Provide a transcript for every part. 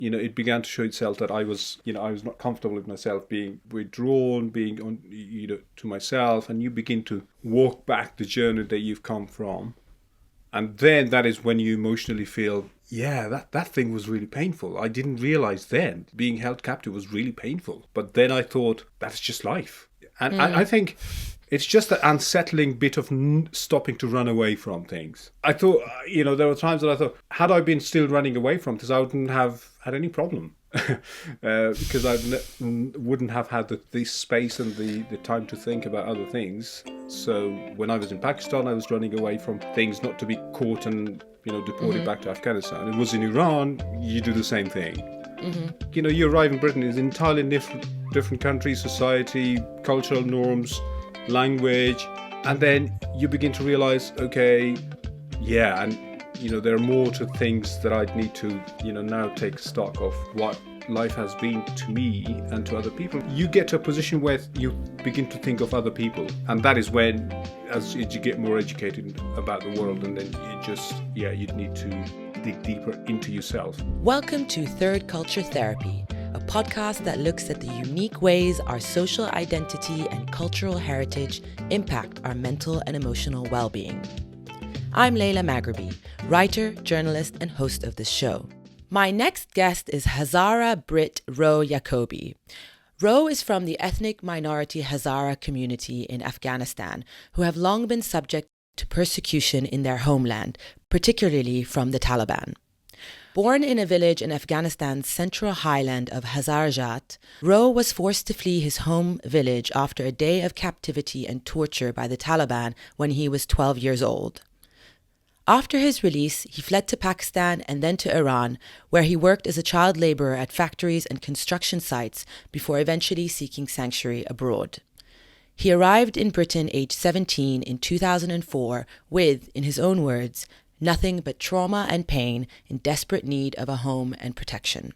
it began to show itself that I was not comfortable with myself, being withdrawn, being on, to myself, and you begin to walk back the journey that you've come from. And then that is when you emotionally feel, yeah, that thing was really painful. I didn't realize then being held captive was really painful. But then I thought, that's just life. And I think it's just that unsettling bit of stopping to run away from things. I thought, there were times that I thought, had I been still running away from this, I wouldn't have had any problem. Because I wouldn't have had the space and the time to think about other things. So when I was in Pakistan, I was running away from things, not to be caught and deported back to Afghanistan. It was in Iran, you do the same thing. Mm-hmm. You arrive in Britain, it's entirely different country, society, cultural norms, language, and then you begin to realize, okay, yeah, and there are more to things that I'd need to, now take stock of what life has been to me and to other people. You get to a position where you begin to think of other people. And that is when, as you get more educated about the world, and then you'd need to dig deeper into yourself. Welcome to Third Culture Therapy, a podcast that looks at the unique ways our social identity and cultural heritage impact our mental and emotional well-being. I'm Layla Maghrabi, writer, journalist, and host of this show. My next guest is Hazara-Brit Roh Yakobi. Roh is from the ethnic minority Hazara community in Afghanistan, who have long been subject to persecution in their homeland, particularly from the Taliban. Born in a village in Afghanistan's central highland of Hazara-Brit, Roh was forced to flee his home village after a day of captivity and torture by the Taliban when he was 12 years old. After his release, he fled to Pakistan and then to Iran, where he worked as a child laborer at factories and construction sites before eventually seeking sanctuary abroad. He arrived in Britain aged 17 in 2004 with, in his own words, nothing but trauma and pain, in desperate need of a home and protection.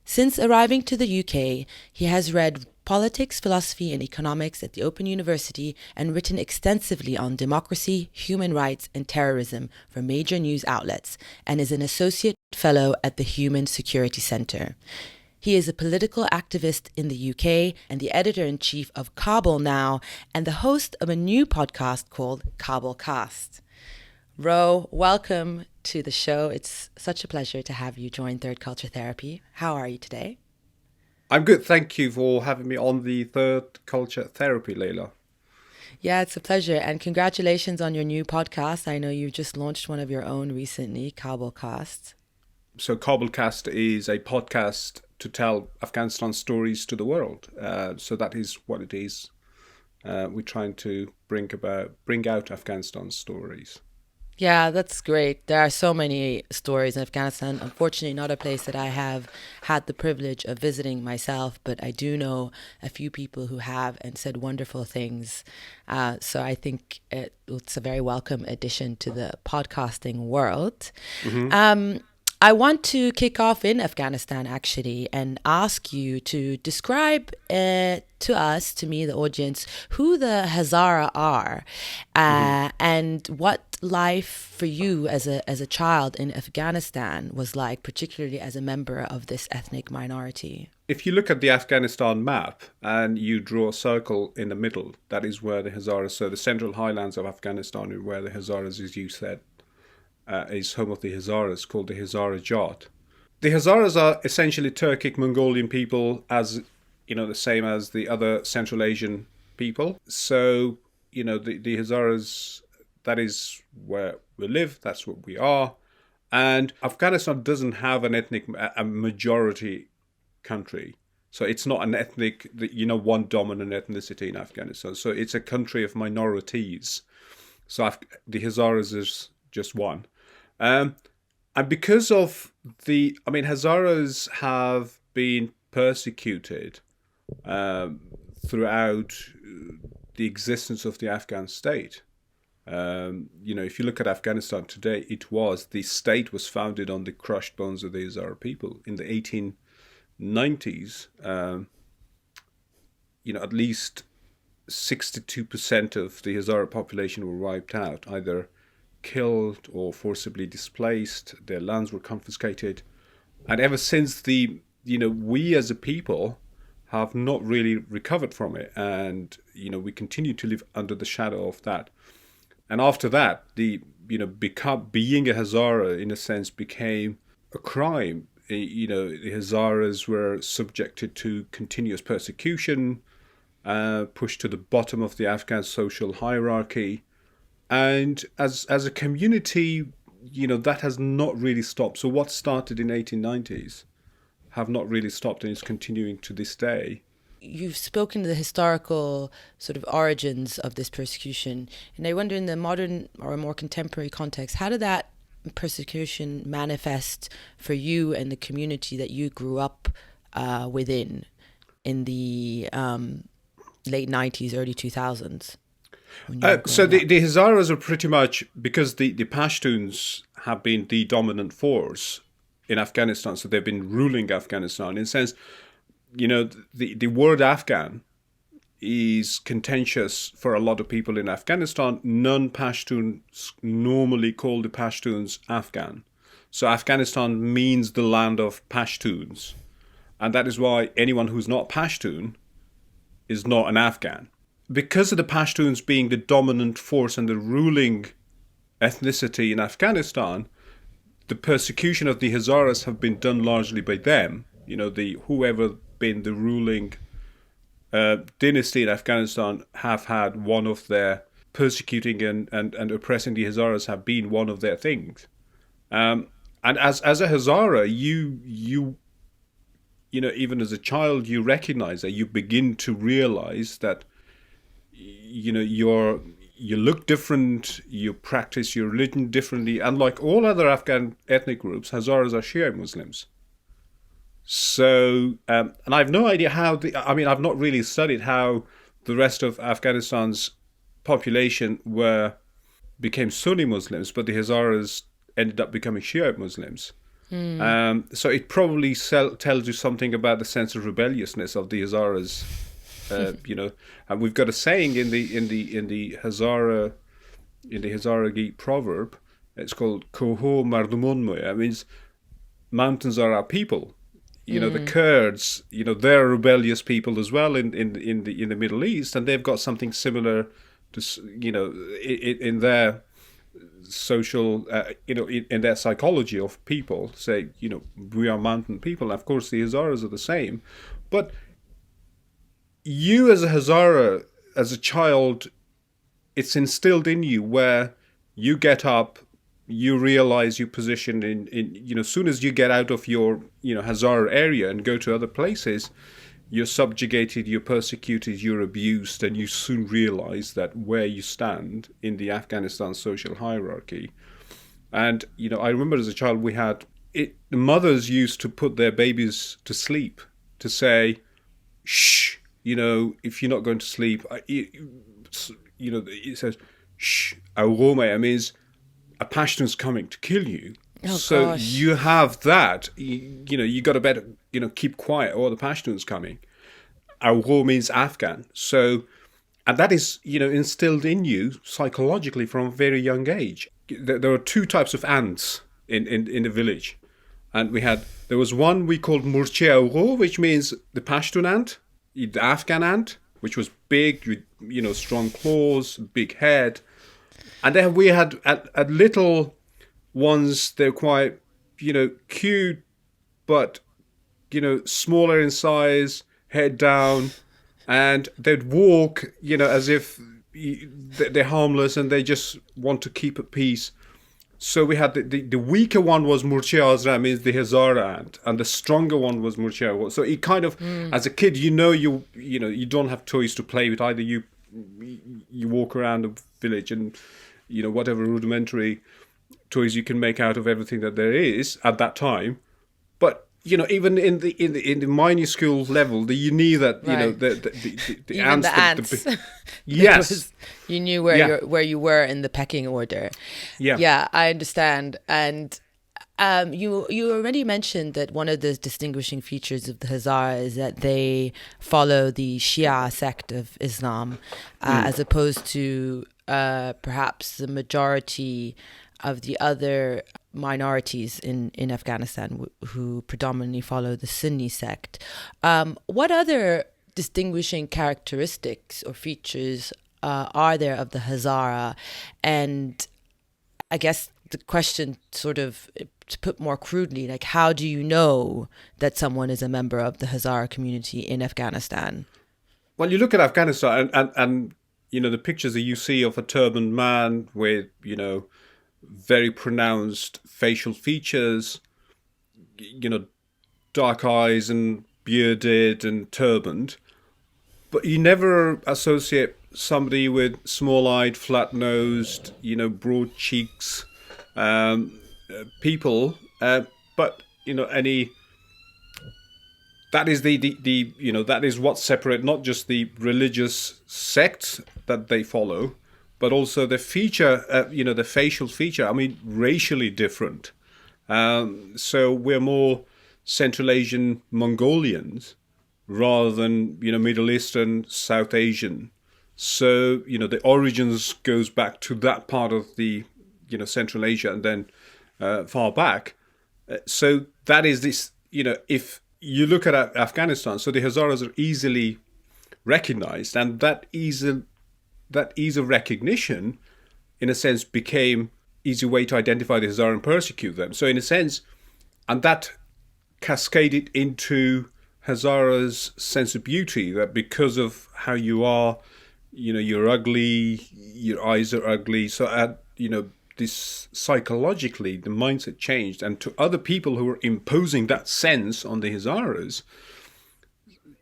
Since arriving to the UK, he has read politics, philosophy, and economics at the Open University and written extensively on democracy, human rights, and terrorism for major news outlets, and is an associate fellow at the Human Security Centre. He is a political activist in the UK and the editor-in-chief of Kabul Now and the host of a new podcast called Kabul Cast. Roh, welcome to the show. It's such a pleasure to have you join Third Culture Therapy. How are you today? I'm good. Thank you for having me on the Third Culture Therapy, Layla. Yeah, it's a pleasure. And congratulations on your new podcast. I know you just launched one of your own recently, Kabul Cast. So Kabul Cast is a podcast to tell Afghanistan stories to the world. So that is what it is. We're trying to bring out Afghanistan stories. Yeah, that's great. There are so many stories in Afghanistan. Unfortunately, not a place that I have had the privilege of visiting myself, but I do know a few people who have and said wonderful things. So I think it's a very welcome addition to the podcasting world. Mm-hmm. I want to kick off in Afghanistan, actually, and ask you to describe to us, to me, the audience, who the Hazara are and what life for you as a child in Afghanistan was like, particularly as a member of this ethnic minority. If you look at the Afghanistan map and you draw a circle in the middle, that is where the Hazaras, so the central highlands of Afghanistan, where the Hazaras, as you said, is home of the Hazaras, called the Hazara-Brit. The Hazaras are essentially Turkic Mongolian people, as the same as the other Central Asian people. So, the Hazaras, that is where we live, that's what we are. And Afghanistan doesn't have a majority country. So it's not an ethnic, one dominant ethnicity in Afghanistan. So it's a country of minorities. So the Hazaras is just one. And because of Hazaras have been persecuted throughout the existence of the Afghan state. If you look at Afghanistan today, the state was founded on the crushed bones of the Hazara people. In the 1890s, at least 62% of the Hazara population were wiped out, either killed or forcibly displaced. Their lands were confiscated. And ever since we as a people have not really recovered from it. And, we continue to live under the shadow of that. And after that, being a Hazara, in a sense, became a crime. The Hazaras were subjected to continuous persecution, pushed to the bottom of the Afghan social hierarchy. And as a community, that has not really stopped. So what started in 1890s have not really stopped, and is continuing to this day. You've spoken to the historical sort of origins of this persecution, and I wonder, in the modern or more contemporary context, how did that persecution manifest for you and the community that you grew up within in the late 90s, early 2000s? So the Hazaras are pretty much, because the Pashtuns have been the dominant force in Afghanistan, so they've been ruling Afghanistan. In a sense, the word Afghan is contentious for a lot of people in Afghanistan. Non-Pashtuns normally call the Pashtuns Afghan. So Afghanistan means the land of Pashtuns. And that is why anyone who's not Pashtun is not an Afghan. Because of the Pashtuns being the dominant force and the ruling ethnicity in Afghanistan, the persecution of the Hazaras have been done largely by them. Whoever been the ruling dynasty in Afghanistan have had one of their persecuting and oppressing the Hazaras have been one of their things. And as a Hazara, you even as a child, you recognize that, you begin to realize that you look different, you practice your religion differently, and like all other Afghan ethnic groups, Hazaras are Shia Muslims. So, and I have no idea I've not really studied how the rest of Afghanistan's population became Sunni Muslims, but the Hazaras ended up becoming Shia Muslims. So it probably tells you something about the sense of rebelliousness of the Hazaras. And we've got a saying in the Hazaragi proverb. It's called "Koho Mardumun Moya." It means mountains are our people. The Kurds, they're a rebellious people as well in the Middle East, and they've got something similar to in their social in their psychology of people. Say, we are mountain people. Of course, the Hazaras are the same, but you as a Hazara, as a child, it's instilled in you where you get up, you realize your position in as soon as you get out of your Hazara area and go to other places, you're subjugated, you're persecuted, you're abused, and you soon realize that where you stand in the Afghanistan social hierarchy. And I remember as a child, the mothers used to put their babies to sleep, to say, shh, if you're not going to sleep, it says, shh, awome, it means a Pashtun's coming to kill you. Oh, so gosh. you have that, you got to better, keep quiet, or the Pashtun's coming. Awome means Afghan. So, and that is, instilled in you psychologically from a very young age. There are two types of ants in the village. And there was one we called Murche Awro, which means the Pashtun ant, the Afghan ant, which was big, with, strong claws, big head. And then we had at little ones, they're quite, cute, but, smaller in size, head down, and they'd walk, as if they're harmless and they just want to keep at peace. So we had the weaker one was Murche Azra, means the Hazara ant, and the stronger one was Murche Awro. So it kind of, as a kid, you don't have toys to play with. Either you walk around the village and, whatever rudimentary toys you can make out of everything that there is at that time. But even in the minuscule level, you knew that Right. the Even ants. the ants. Yes. You knew where you were in the pecking order. Yeah. Yeah, I understand. And you already mentioned that one of the distinguishing features of the Hazara is that they follow the Shia sect of Islam, as opposed to perhaps the majority of the other minorities in Afghanistan who predominantly follow the Sunni sect. What other distinguishing characteristics or features are there of the Hazara? And I guess the question, sort of to put more crudely, like, how do you know that someone is a member of the Hazara community in Afghanistan? Well, you look at Afghanistan and the pictures that you see of a turbaned man with, very pronounced facial features, dark eyes and bearded and turbaned. But you never associate somebody with small-eyed, flat-nosed, broad cheeks, people. But any. That is that is what separates not just the religious sect that they follow, but also the feature, the facial feature. I mean, racially different. So we're more Central Asian Mongolians rather than Middle Eastern, South Asian. So the origins goes back to that part of the Central Asia and then far back. So that is this. If you look at Afghanistan, so the Hazaras are easily recognized, and that ease of recognition, in a sense, became easy way to identify the Hazara and persecute them. So in a sense, and that cascaded into Hazaras' sense of beauty, that because of how you are, you're ugly, your eyes are ugly. So this psychologically, the mindset changed, and to other people who were imposing that sense on the Hazaras,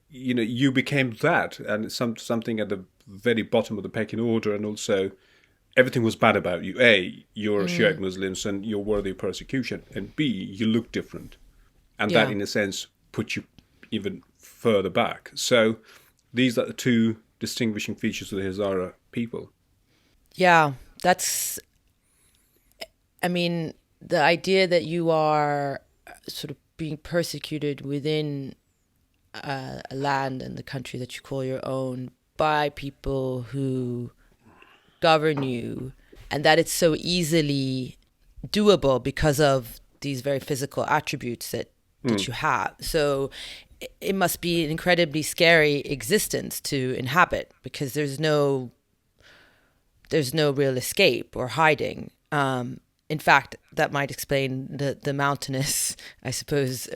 you became that, and something at the very bottom of the pecking order, and also everything was bad about you. A, you're Shiite Muslims and you're worthy of persecution, and B, you look different, and that, in a sense, put you even further back. So these are the two distinguishing features of the Hazara people. Yeah, that's. I mean, the idea that you are sort of being persecuted within a land and the country that you call your own by people who govern you, and that it's so easily doable because of these very physical attributes that you have. So it must be an incredibly scary existence to inhabit, because there's no real escape or hiding. In fact, that might explain the mountainous, I suppose,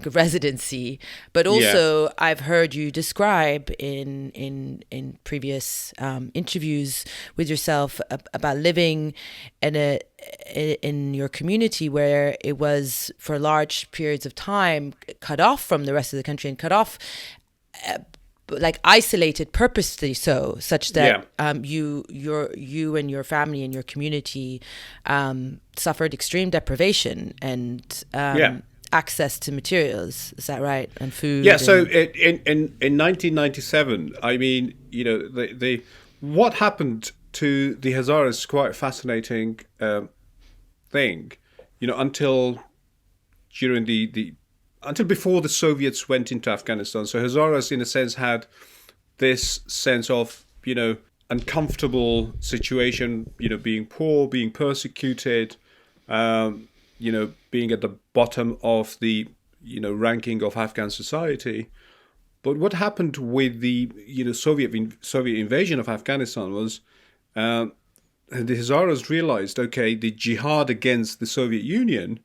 residency. But also, I've heard you describe in previous interviews with yourself about living in your community where it was, for large periods of time, cut off from the rest of the country and cut off. Like isolated purposely, so such that you and your family and your community suffered extreme deprivation and access to materials. Is that right? And food. Yeah. So in 1997, I mean, the what happened to the Hazaras is quite a fascinating thing. Until during until before the Soviets went into Afghanistan. So Hazaras, in a sense, had this sense of, uncomfortable situation, being poor, being persecuted, being at the bottom of the, ranking of Afghan society. But what happened with the, Soviet invasion of Afghanistan was the Hazaras realized, okay, the jihad against the Soviet Union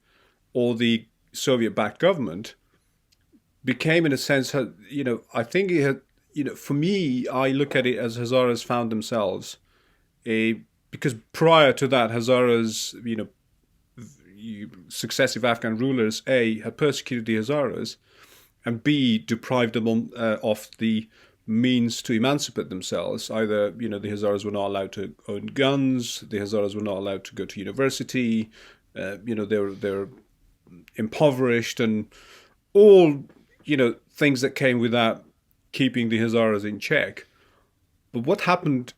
or the Soviet-backed government became, in a sense, I think it had, for me, I look at it as Hazaras found themselves, because prior to that, Hazaras, successive Afghan rulers, A, had persecuted the Hazaras, and B, deprived them of the means to emancipate themselves. Either, the Hazaras were not allowed to own guns, the Hazaras were not allowed to go to university, they're impoverished, and all things that came with that, keeping the Hazaras in check. But what happened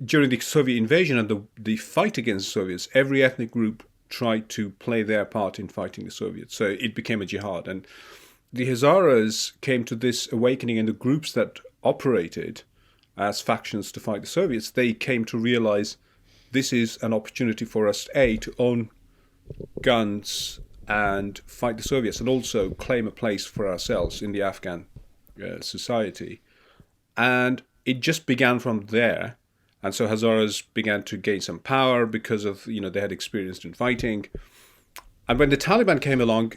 during the Soviet invasion and the fight against the Soviets? Every ethnic group tried to play their part in fighting the Soviets, so it became a jihad. And the Hazaras came to this awakening, and the groups that operated as factions to fight the Soviets, they came to realize this is an opportunity for us, A, to own guns and fight the Soviets, and also claim a place for ourselves in the Afghan society. And it just began from there. And so Hazaras began to gain some power because of, they had experience in fighting. And when the Taliban came along,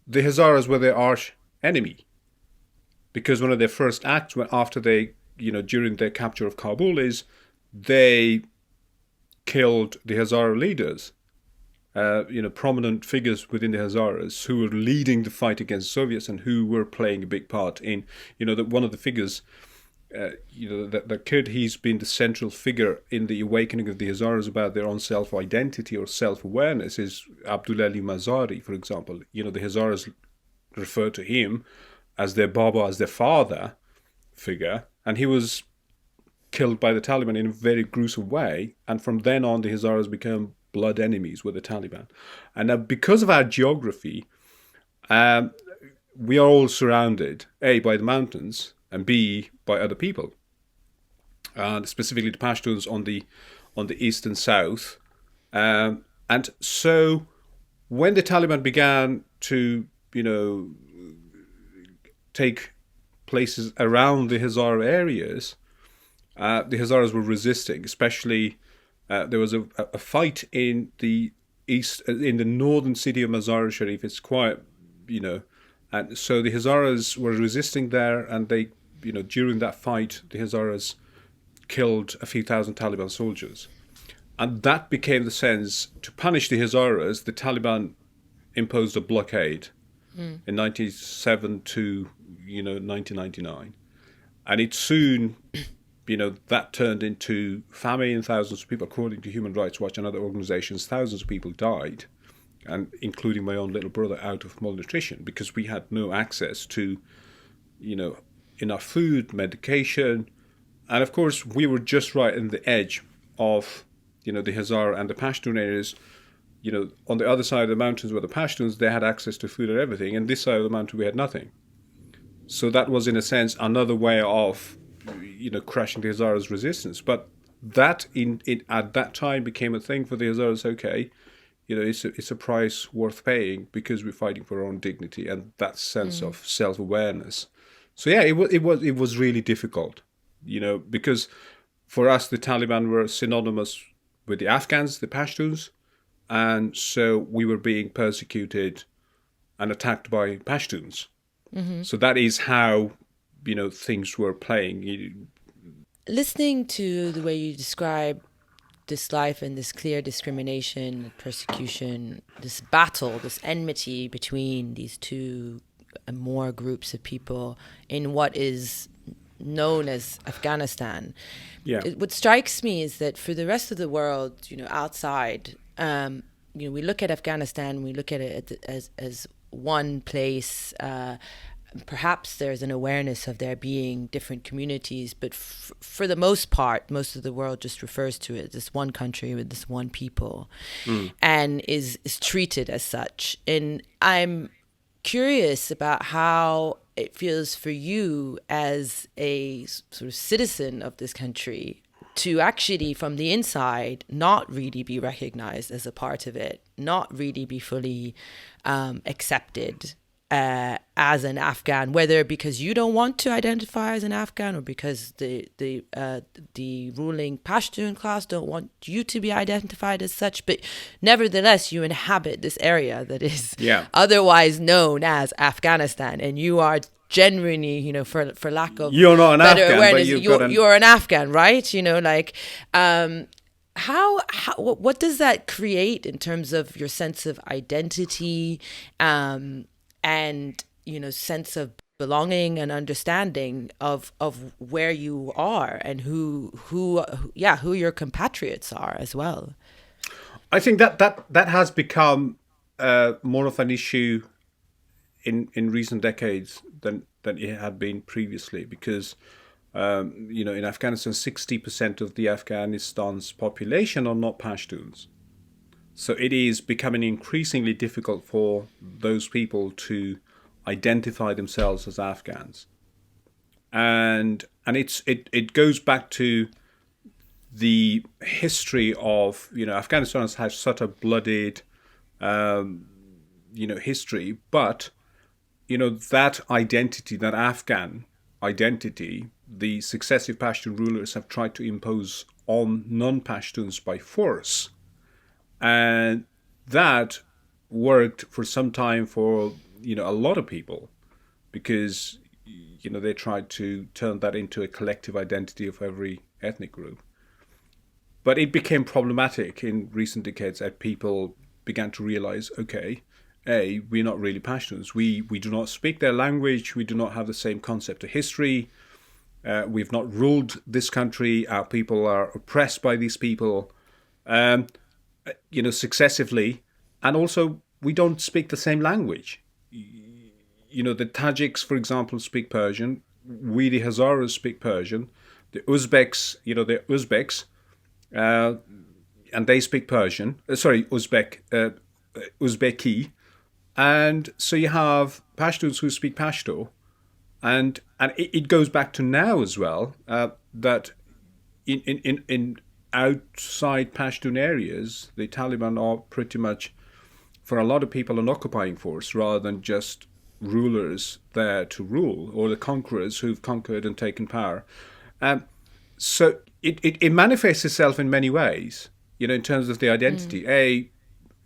the Hazaras were their arch enemy. Because one of their first acts after they, during their capture of Kabul is they killed the Hazara leaders. Prominent figures within the Hazaras who were leading the fight against the Soviets and who were playing a big part in, that one of the figures, that kid, he's been the central figure in the awakening of the Hazaras about their own self-identity or self-awareness is Abdulali Mazari, for example. The Hazaras refer to him as their Baba, as their father figure, and he was killed by the Taliban in a very gruesome way. And from then on, the Hazaras became blood enemies with the Taliban. And now, because of our geography, we are all surrounded, A, by the mountains, and B, by other people. Specifically the Pashtuns on the east and south. And so when the Taliban began to, take places around the Hazara areas, the Hazaras were resisting, especially there was a fight in the east, in the northern city of Mazar-e-Sharif. It's quite, and so the Hazaras were resisting there, and they, during that fight, the Hazaras killed a few thousand Taliban soldiers. And that became the sense. To punish the Hazaras, the Taliban imposed a blockade in 1997 to, 1999. And it soon, that turned into famine. Thousands of people, according to Human Rights Watch and other organizations, thousands of people died, and including my own little brother, out of malnutrition, because we had no access to, enough food, medication. And of course, we were just right in the edge of, the Hazara and the Pashtun areas. On the other side of the mountains were the Pashtuns, they had access to food and everything, and this side of the mountain we had nothing. So that was, in a sense, another way of, crushing the Hazaras' resistance. But that at that time became a thing for the Hazaras. Okay, it's a price worth paying because we're fighting for our own dignity and that sense of self-awareness. So yeah, it was really difficult, because for us the Taliban were synonymous with the Afghans, the Pashtuns, and so we were being persecuted and attacked by Pashtuns. Mm-hmm. So that is how, things were playing. Listening to the way you describe this life and this clear discrimination, persecution, this battle, this enmity between these two and more groups of people in what is known as Afghanistan. Yeah. What strikes me is that for the rest of the world, outside, we look at Afghanistan, we look at it as one place. Perhaps there's an awareness of there being different communities, but for the most part, most of the world just refers to it as this one country with this one people, and is treated as such. And I'm curious about how it feels for you as a sort of citizen of this country to actually, from the inside, not really be recognized as a part of it, not really be fully accepted as an Afghan, whether because you don't want to identify as an Afghan or because the ruling Pashtun class don't want you to be identified as such. But nevertheless, you inhabit this area that is otherwise known as Afghanistan, and you are genuinely, for lack of you're not an better Afghan, awareness, but you're an Afghan, right? How what does that create in terms of your sense of identity, and sense of belonging and understanding of where you are and who your compatriots are as well? I think that has become more of an issue in recent decades than it had been previously, because in Afghanistan 60% of the Afghanistan's population are not Pashtuns. So it is becoming increasingly difficult for those people to identify themselves as Afghans. And it goes back to the history of, Afghanistan has had such a bloodied, history, but, that identity, that Afghan identity, the successive Pashtun rulers have tried to impose on non-Pashtuns by force. And that worked for some time for, a lot of people, because, they tried to turn that into a collective identity of every ethnic group. But it became problematic in recent decades as people began to realize, okay, we're not really Pashtuns. We do not speak their language. We do not have the same concept of history. We've not ruled this country. Our people are oppressed by these people, successively. And also, we don't speak the same language. The Tajiks, for example, speak Persian. We, the Hazaras, speak Persian. The Uzbeks, they're Uzbeks, and they speak Persian. Uzbeki. And so you have Pashtuns who speak Pashto. And it goes back to now as well, that in outside Pashtun areas, the Taliban are pretty much, for a lot of people, an occupying force rather than just rulers there to rule, or the conquerors who've conquered and taken power. So it manifests itself in many ways, in terms of the identity.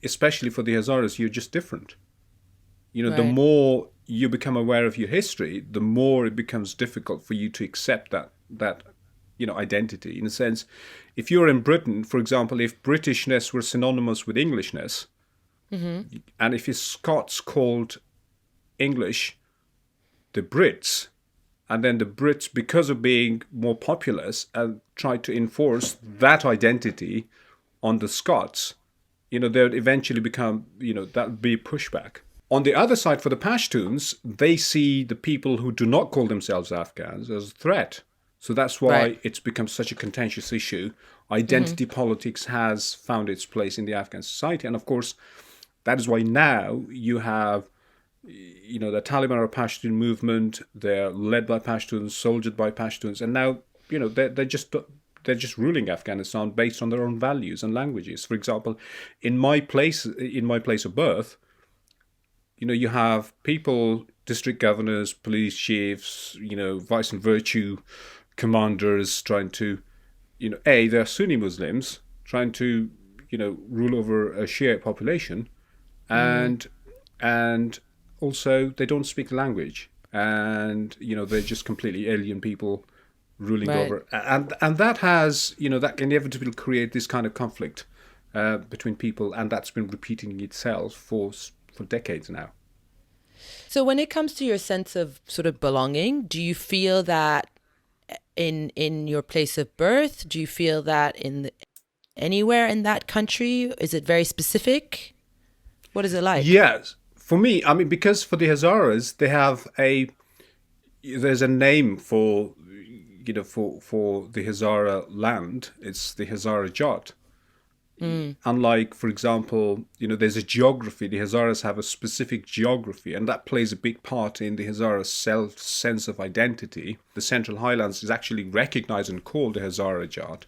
Especially for the Hazaras, you're just different. Right. The more you become aware of your history, the more it becomes difficult for you to accept that identity. In a sense, if you're in Britain, for example, if Britishness were synonymous with Englishness, and if your Scots called English the Brits, and then the Brits, because of being more populous, tried to enforce that identity on the Scots, they would eventually become, that would be pushback. On the other side, for the Pashtuns, they see the people who do not call themselves Afghans as a threat. So that's why it's become such a contentious issue. Identity politics has found its place in the Afghan society. And of course, that is why now you have, the Taliban are a Pashtun movement. They're led by Pashtuns, soldiered by Pashtuns. And now, they're just ruling Afghanistan based on their own values and languages. For example, in my place of birth, you have people, district governors, police chiefs, vice and virtue commanders trying to, they're Sunni Muslims trying to, rule over a Shia population, and also they don't speak the language, and they're just completely alien people ruling over, and that has, that inevitably create this kind of conflict between people, and that's been repeating itself for decades now. So when it comes to your sense of sort of belonging, do you feel that in your place of birth? Do you feel that anywhere in that country? Is it very specific? What is it like? Yes. For me, because for the Hazaras, there's a name for, for the Hazara land. It's the Hazara-Jat. Unlike, for example, there's a geography. The Hazaras have a specific geography, and that plays a big part in the Hazara sense of identity. The Central Highlands is actually recognized and called the Hazara-Jat.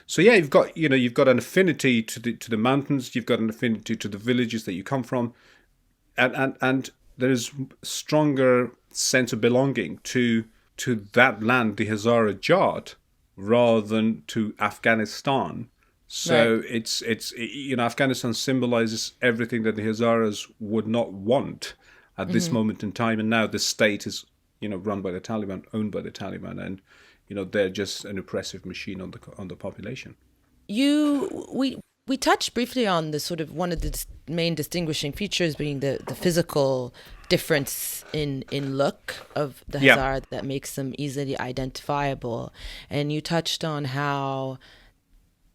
So yeah, you've got an affinity to the mountains. You've got an affinity to the villages that you come from, and there is stronger sense of belonging to that land, the Hazara-Jat, rather than to Afghanistan. So it's Afghanistan symbolizes everything that the Hazaras would not want at this moment in time, and now the state is run by the Taliban, owned by the Taliban, and they're just an oppressive machine on the population. We touched briefly on the sort of one of the main distinguishing features being the physical difference in look of the Hazara that makes them easily identifiable, and you touched on how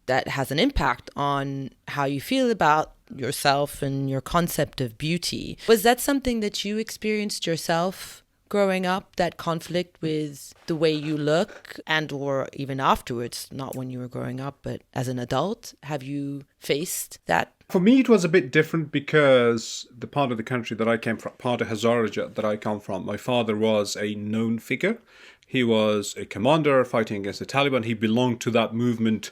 that has an impact on how you feel about yourself and your concept of beauty. Was that something that you experienced yourself growing up, that conflict with the way you look, and or even afterwards, not when you were growing up, but as an adult? Have you faced that For me, it was a bit different because the part of the country that I came from, part of Hazara that I come from, my father was a known figure. He was a commander fighting against the Taliban. He belonged to that movement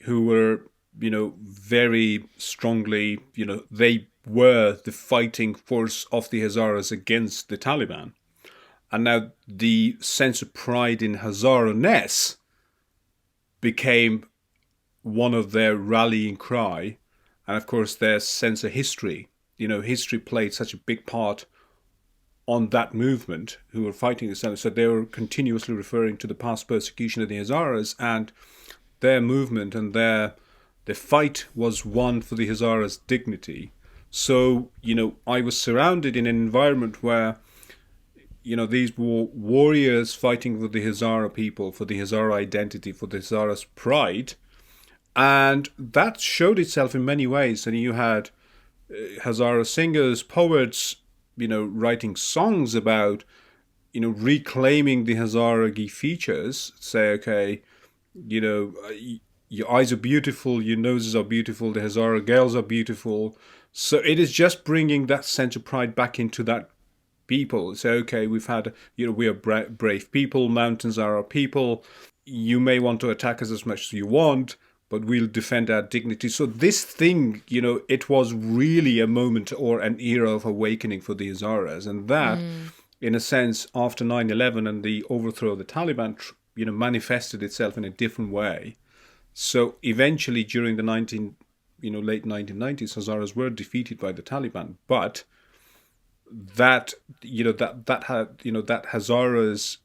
who were, very strongly, they were the fighting force of the Hazaras against the Taliban. And now the sense of pride in Hazara-ness became one of their rallying cry. And of course, their sense of history. History played such a big part on that movement who were fighting the Taliban. So they were continuously referring to the past persecution of the Hazaras, and their movement and their fight was one for the Hazaras' dignity. So, I was surrounded in an environment where, these were warriors fighting for the Hazara people, for the Hazara identity, for the Hazaras' pride. And that showed itself in many ways. And you had Hazara singers, poets, writing songs about, reclaiming the Hazaragi features. Say, okay, your eyes are beautiful, your noses are beautiful, the Hazara girls are beautiful. So it is just bringing that sense of pride back into that people. Say, okay, we've had, we are brave people, mountains are our people. You may want to attack us as much as you want, but we'll defend our dignity. So this thing, it was really a moment or an era of awakening for the Hazaras. And that, in a sense, after 9/11 and the overthrow of the Taliban, manifested itself in a different way. So eventually, during the late 1990s, Hazaras were defeated by the Taliban. But that Hazaras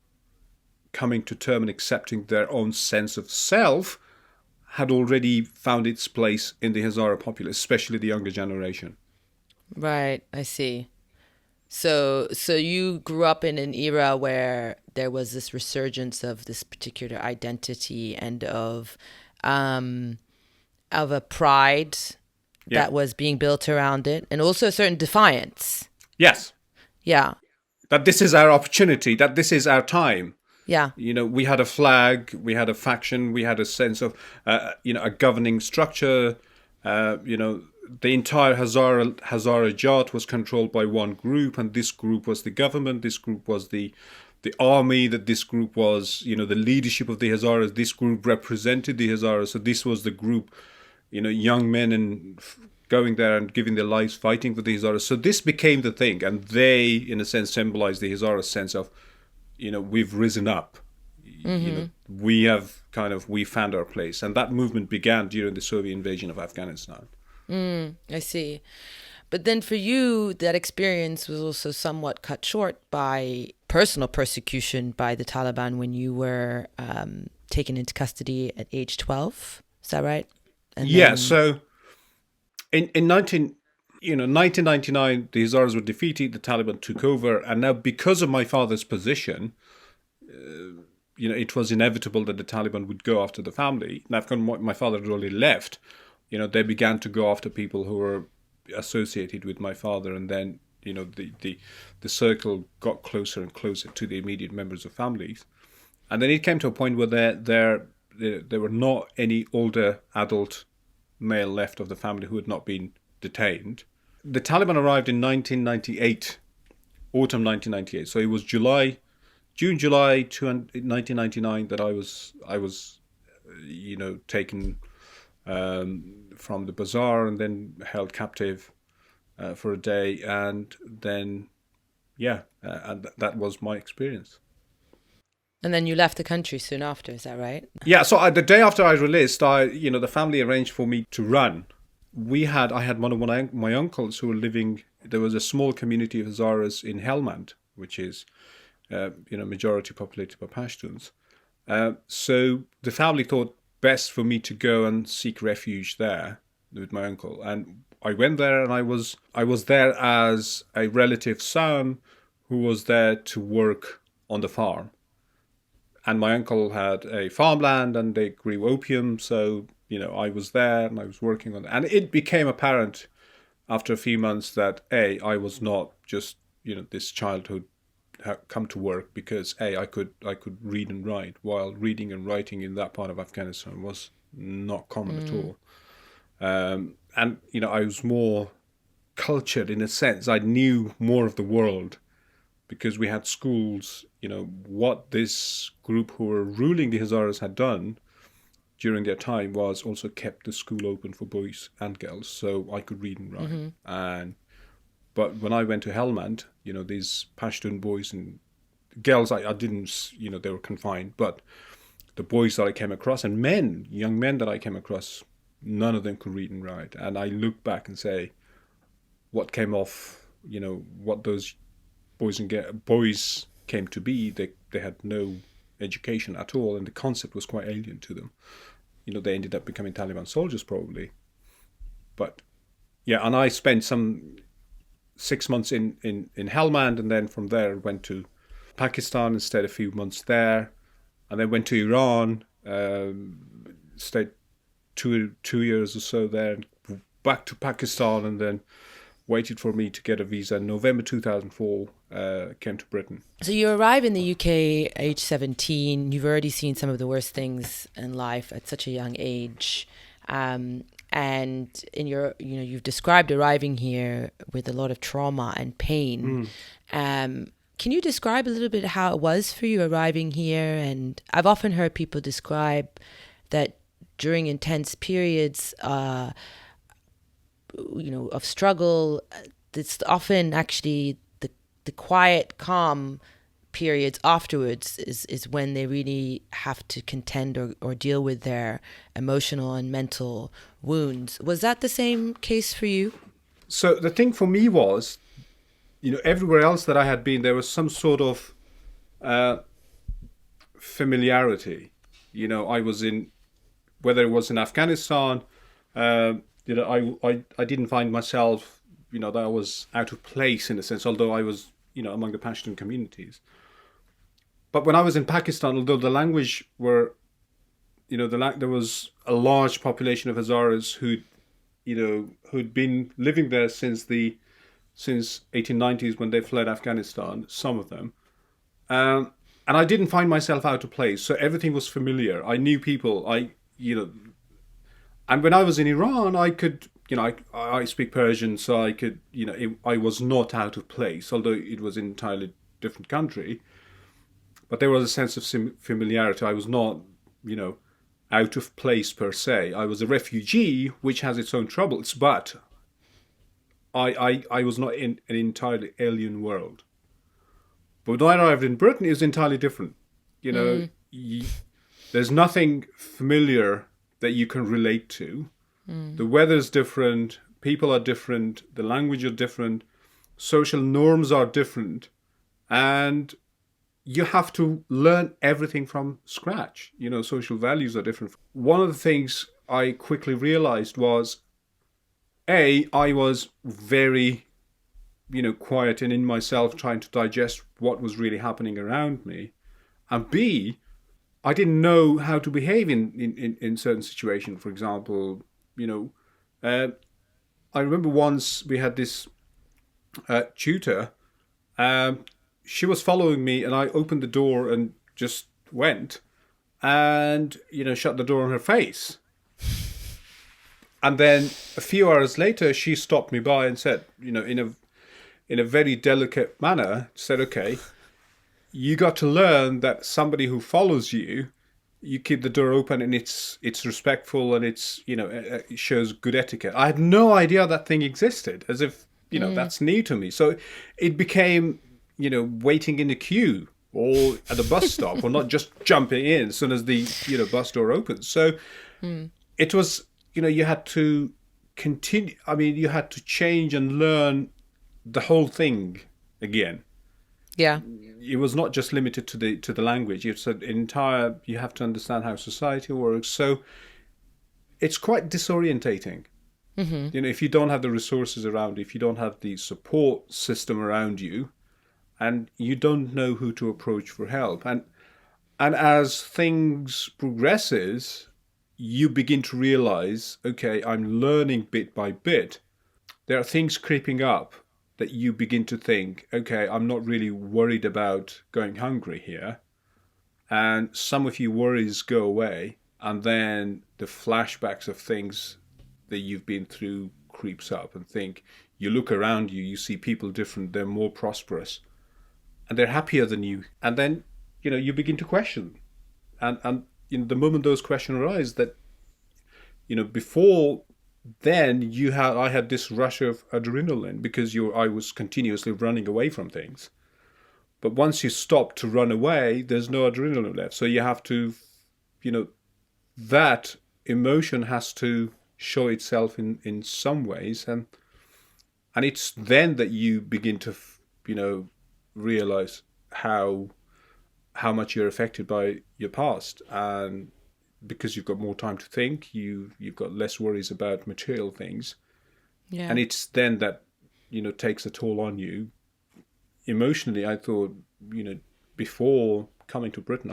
coming to term and accepting their own sense of self had already found its place in the Hazara populace, especially the younger generation. Right, I see. So you grew up in an era where there was this resurgence of this particular identity and of a pride that was being built around it, and also a certain defiance. Yes. Yeah. That this is our opportunity, that this is our time. Yeah. We had a flag, we had a faction, we had a sense of, a governing structure. The entire Hazara Jat was controlled by one group, and this group was the government, this group was the army, that this group was, the leadership of the Hazaras, this group represented the Hazaras. So this was the group, young men and going there and giving their lives fighting for the Hazaras. So this became the thing, and they, in a sense, symbolized the Hazaras' sense of, we've risen up. We have we found our place. And that movement began during the Soviet invasion of Afghanistan. I see. But then for you, that experience was also somewhat cut short by personal persecution by the Taliban when you were taken into custody at age 12. Is that right? And so in 1999, the Hazaras were defeated, the Taliban took over, and now because of my father's position, it was inevitable that the Taliban would go after the family. Now, my father had already left. They began to go after people who were associated with my father, and then, the circle got closer and closer to the immediate members of families. And then it came to a point where there were not any older adult male left of the family who had not been detained. The Taliban arrived in 1998, autumn 1998. So it was July 1999 that I was taken from the bazaar and then held captive for a day, and then and that was my experience. And then you left the country soon after, is that right? Yeah, so the day after I released, the family arranged for me to run. I had one of my uncles who were living. There was a small community of Hazaras in Helmand, which is majority populated by Pashtuns. So the family thought best for me to go and seek refuge there with my uncle, and I went there, and I was there as a relative's son who was there to work on the farm. And my uncle had a farmland and they grew opium. So, I was there and I was working on it. And it became apparent after a few months that, I was not just, this child who'd come to work because, I could read and write, while reading and writing in that part of Afghanistan was not common at all. and I was more cultured in a sense. I knew more of the world because we had schools. What this group who were ruling the Hazaras had done during their time was also kept the school open for boys and girls, so I could read and write. But when I went to Helmand, these Pashtun boys and girls, I didn't, they were confined. But the boys that I came across, and young men that I came across, none of them could read and write. And I look back and say, what came off, what those boys came to be, they had no education at all, and the concept was quite alien to them. They ended up becoming Taliban soldiers probably. But yeah, and I spent some 6 months in Helmand, and then from there went to Pakistan and stayed a few months there, and then went to Iran, stayed two years or so there, and back to Pakistan, and then waited for me to get a visa. In November 2004, came to Britain. So you arrive in the UK age 17. You've already seen some of the worst things in life at such a young age. And in you've described arriving here with a lot of trauma and pain. Can you describe a little bit how it was for you arriving here? And I've often heard people describe that during intense periods, of struggle, it's often actually the quiet, calm periods afterwards is when they really have to contend or deal with their emotional and mental wounds. Was that the same case for you? So the thing for me was, everywhere else that I had been, there was some sort of familiarity. I was in, whether it was in Afghanistan, I didn't find myself, that I was out of place in a sense, although I was, among the Pashtun communities. But when I was in Pakistan, although the language were, there was a large population of Hazaras who'd been living there since 1890s when they fled Afghanistan, some of them. And I didn't find myself out of place. So everything was familiar. I knew people. And when I was in Iran, I could, I speak Persian, so I could, I was not out of place, although it was an entirely different country. But there was a sense of familiarity. I was not, out of place per se. I was a refugee, which has its own troubles, but I was not in an entirely alien world. But when I arrived in Britain, it was entirely different. There's nothing familiar that you can relate to. The weather's different, people are different, the language are different, social norms are different, and you have to learn everything from scratch. Social values are different. One of the things I quickly realized was, I was very, quiet and in myself trying to digest what was really happening around me. And B, I didn't know how to behave in certain situations. For example, I remember once we had this tutor. She was following me, and I opened the door and just went and, shut the door on her face. And then a few hours later, she stopped me by and said, in a very delicate manner, said, okay, you got to learn that somebody who follows you, you keep the door open and it's respectful and it's, it shows good etiquette. I had no idea that thing existed, as if, that's new to me. So it became, waiting in the queue or at the bus stop or not just jumping in as soon as the, bus door opens. So it was, you had to continue. I mean, you had to change and learn the whole thing again. Yeah. It was not just limited to the language. It's an entire. You have to understand how society works. So it's quite disorientating. Mm-hmm. If you don't have the resources around you, if you don't have the support system around you, and you don't know who to approach for help, and as things progresses, you begin to realize, okay, I'm learning bit by bit. There are things creeping up that you begin to think, okay, I'm not really worried about going hungry here. And some of your worries go away. And then the flashbacks of things that you've been through creeps up, and think, you look around you, you see people different, they're more prosperous, and they're happier than you. And then, you begin to question. And the moment those questions arise, that, before then I had this rush of adrenaline because I was continuously running away from things. But once you stop to run away, there's no adrenaline left. So you have to, that emotion has to show itself in some ways. And it's then that you begin to, realize how much you're affected by your past. And because you've got more time to think, you've got less worries about material things. Yeah. And it's then that, takes a toll on you. Emotionally, I thought, before coming to Britain,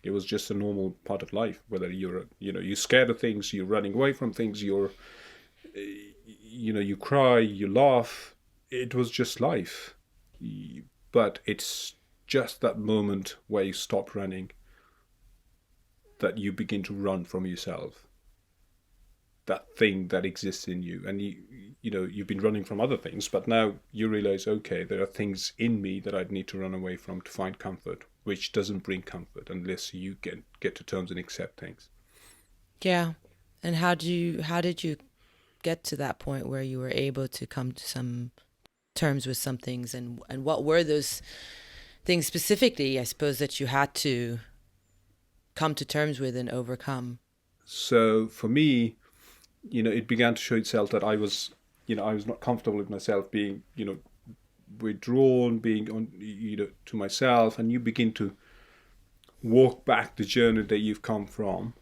it was just a normal part of life. Whether you're scared of things, you're running away from things, you cry, you laugh. It was just life. But it's just that moment where you stop running that you begin to run from yourself. That thing that exists in you. And you've been running from other things, but now you realize, okay, there are things in me that I'd need to run away from to find comfort, which doesn't bring comfort unless you get to terms and accept things. Yeah. And how did you get to that point where you were able to come to some terms with some things, and what were those things specifically, I suppose, that you had to come to terms with and overcome? So for me, it began to show itself that I was not comfortable with myself being, withdrawn, being on, to myself, and you begin to walk back the journey that you've come from.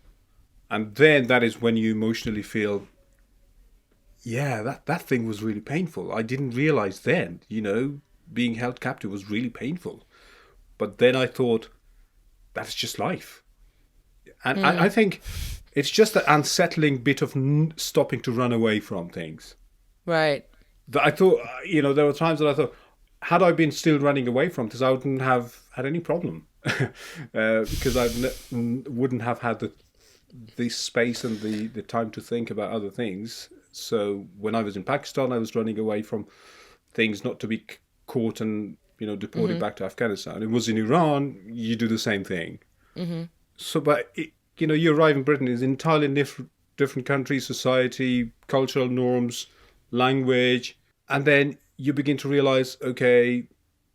And then that is when you emotionally feel, yeah, that thing was really painful. I didn't realize then, being held captive was really painful. But then I thought, that's just life. And I think it's just that unsettling bit of stopping to run away from things. Right. That I thought, there were times that I thought, had I been still running away from this, I wouldn't have had any problem. Because I wouldn't have had the space and the time to think about other things. So when I was in Pakistan, I was running away from things, not to be caught and, deported back to Afghanistan. It was in Iran, you do the same thing. Mm-hmm. So, but, you arrive in Britain, is entirely different country, society, cultural norms, language. And then you begin to realize, okay,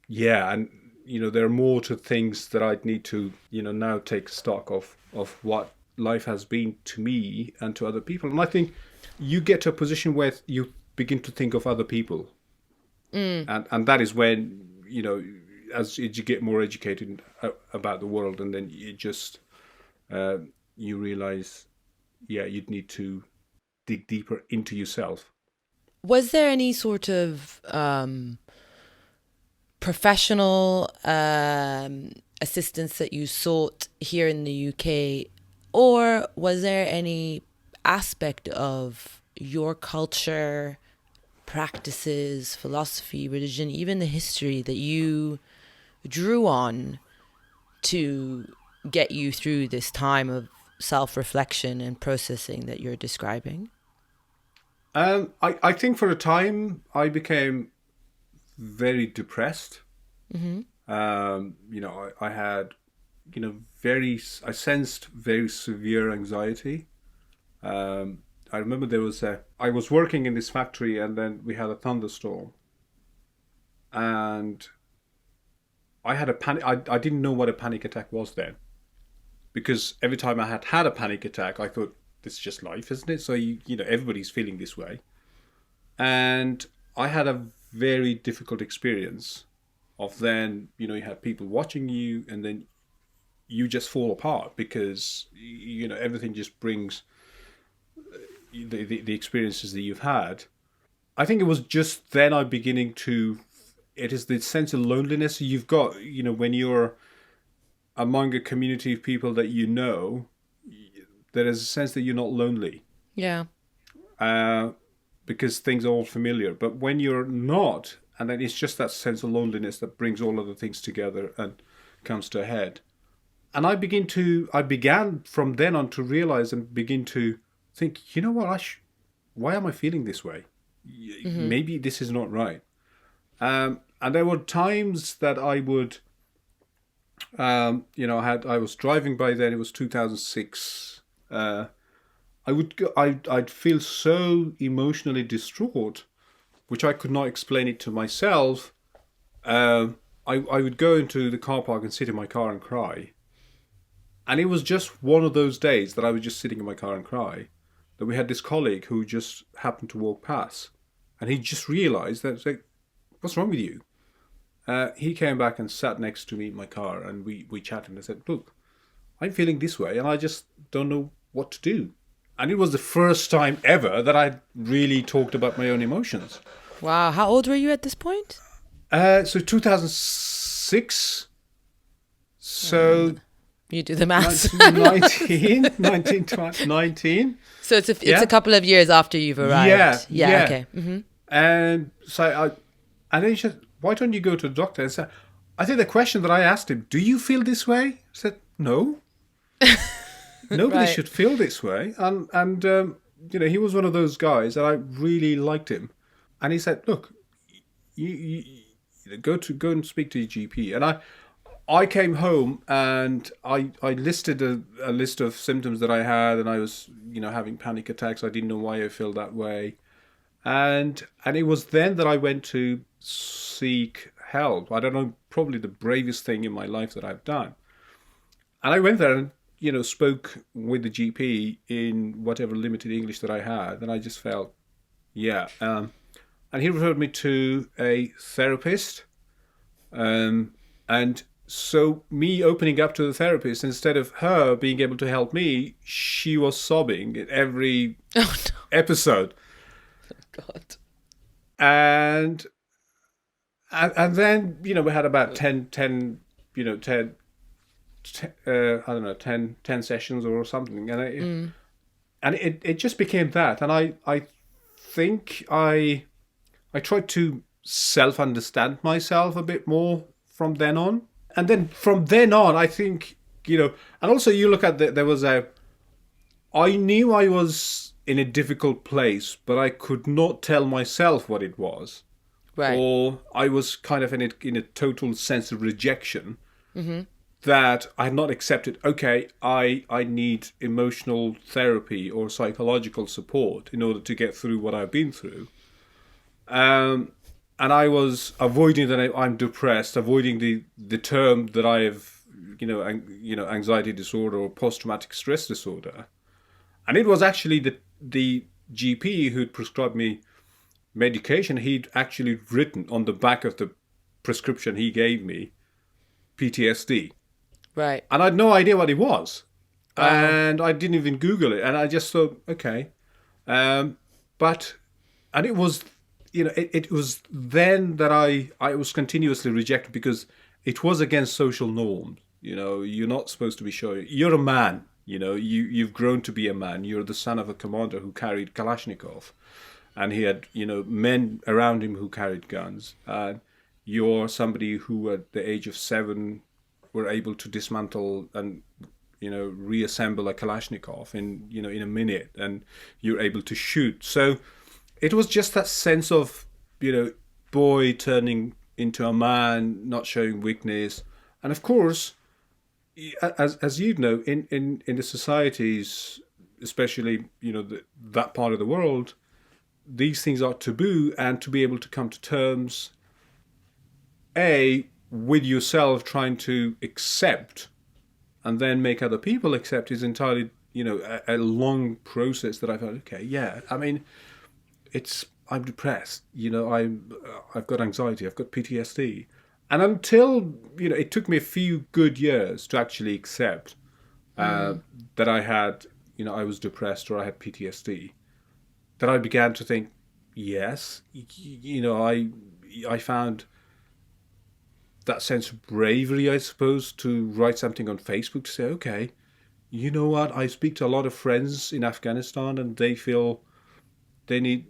yeah, and, there are more to things that I'd need to, now take stock of what life has been to me and to other people. And I think you get to a position where you begin to think of other people. And that is when, as you get more educated about the world, and then you just, you realize, yeah, you'd need to dig deeper into yourself. Was there any sort of professional assistance that you sought here in the UK, or was there any aspect of your culture, practices, philosophy, religion, even the history that you drew on to get you through this time of self-reflection and processing that you're describing? I think for a time I became very depressed. Mm-hmm. I had, I sensed very severe anxiety. I remember I was working in this factory, and then we had a thunderstorm, and I had a panic. I didn't know what a panic attack was then, because every time I had a panic attack, I thought, this is just life, isn't it? So everybody's feeling this way, and I had a very difficult experience of then, you have people watching you, and then you just fall apart because everything just brings the experiences that you've had. I think it was just then I'm beginning to. It is the sense of loneliness you've got. When you're among a community of people that there is a sense that you're not lonely. Yeah. Because things are all familiar. But when you're not, and then it's just that sense of loneliness that brings all other things together and comes to a head. And I began from then on to realize and begin to think, what, why am I feeling this way? Maybe this is not right. And there were times that I would, I was driving by then. It was 2006. I'd feel so emotionally distraught, which I could not explain it to myself. I would go into the car park and sit in my car and cry. And it was just one of those days that I was just sitting in my car and cry, that we had this colleague who just happened to walk past. And he just realised that, like, what's wrong with you? He came back and sat next to me in my car, and we chatted, and I said, look, I'm feeling this way and I just don't know what to do. And it was the first time ever that I really talked about my own emotions. Wow. How old were you at this point? So 2006. So you do the maths. 19. So it's a couple of years after you've arrived. Yeah. Okay. Mm-hmm. And so and then he said, why don't you go to the doctor? And so I think the question that I asked him, do you feel this way? I said, no. Nobody should feel this way. And he was one of those guys that I really liked him. And he said, look, you go and speak to your GP. And I came home and I listed a list of symptoms that I had, and I was, having panic attacks. I didn't know why I felt that way. And it was then that I went to seek help. I don't know, probably the bravest thing in my life that I've done. And I went there and, spoke with the GP in whatever limited English that I had. And I just felt, and he referred me to a therapist. And so me opening up to the therapist, instead of her being able to help me, she was sobbing in every episode. Oh, God. And then, we had about 10 sessions or something. And it just became that. And I think I tried to self-understand myself a bit more from then on. And then from then on, I think, and also you look at I knew I was in a difficult place, but I could not tell myself what it was. Right. Or I was kind of in a total sense of rejection that I had not accepted, okay, I need emotional therapy or psychological support in order to get through what I've been through. And I was avoiding that I'm depressed, avoiding the term that I have, anxiety disorder or post-traumatic stress disorder. And it was actually the GP who'd prescribed me medication. He'd actually written on the back of the prescription he gave me, PTSD. Right. And I had no idea what it was. Wow. And I didn't even Google it. And I just thought, okay. And it was, it was then that I was continuously rejected because it was against social norms. You're not supposed to be showing. You're a man. You've grown to be a man. You're the son of a commander who carried Kalashnikov. And he had, men around him who carried guns. You're somebody who at the age of 7 were able to dismantle and, reassemble a Kalashnikov in a minute. And you're able to shoot. So it was just that sense of, boy turning into a man, not showing weakness. And of course, as you know, in the societies, especially, that part of the world, these things are taboo, and to be able to come to terms, with yourself trying to accept and then make other people accept is entirely, a long process that I felt, okay, yeah, I mean, I'm depressed, I've got anxiety, I've got PTSD. And until, it took me a few good years to actually accept that I had, I was depressed or I had PTSD, that I began to think, yes, I found that sense of bravery, I suppose, to write something on Facebook to say, okay, you know what, I speak to a lot of friends in Afghanistan and they feel they need,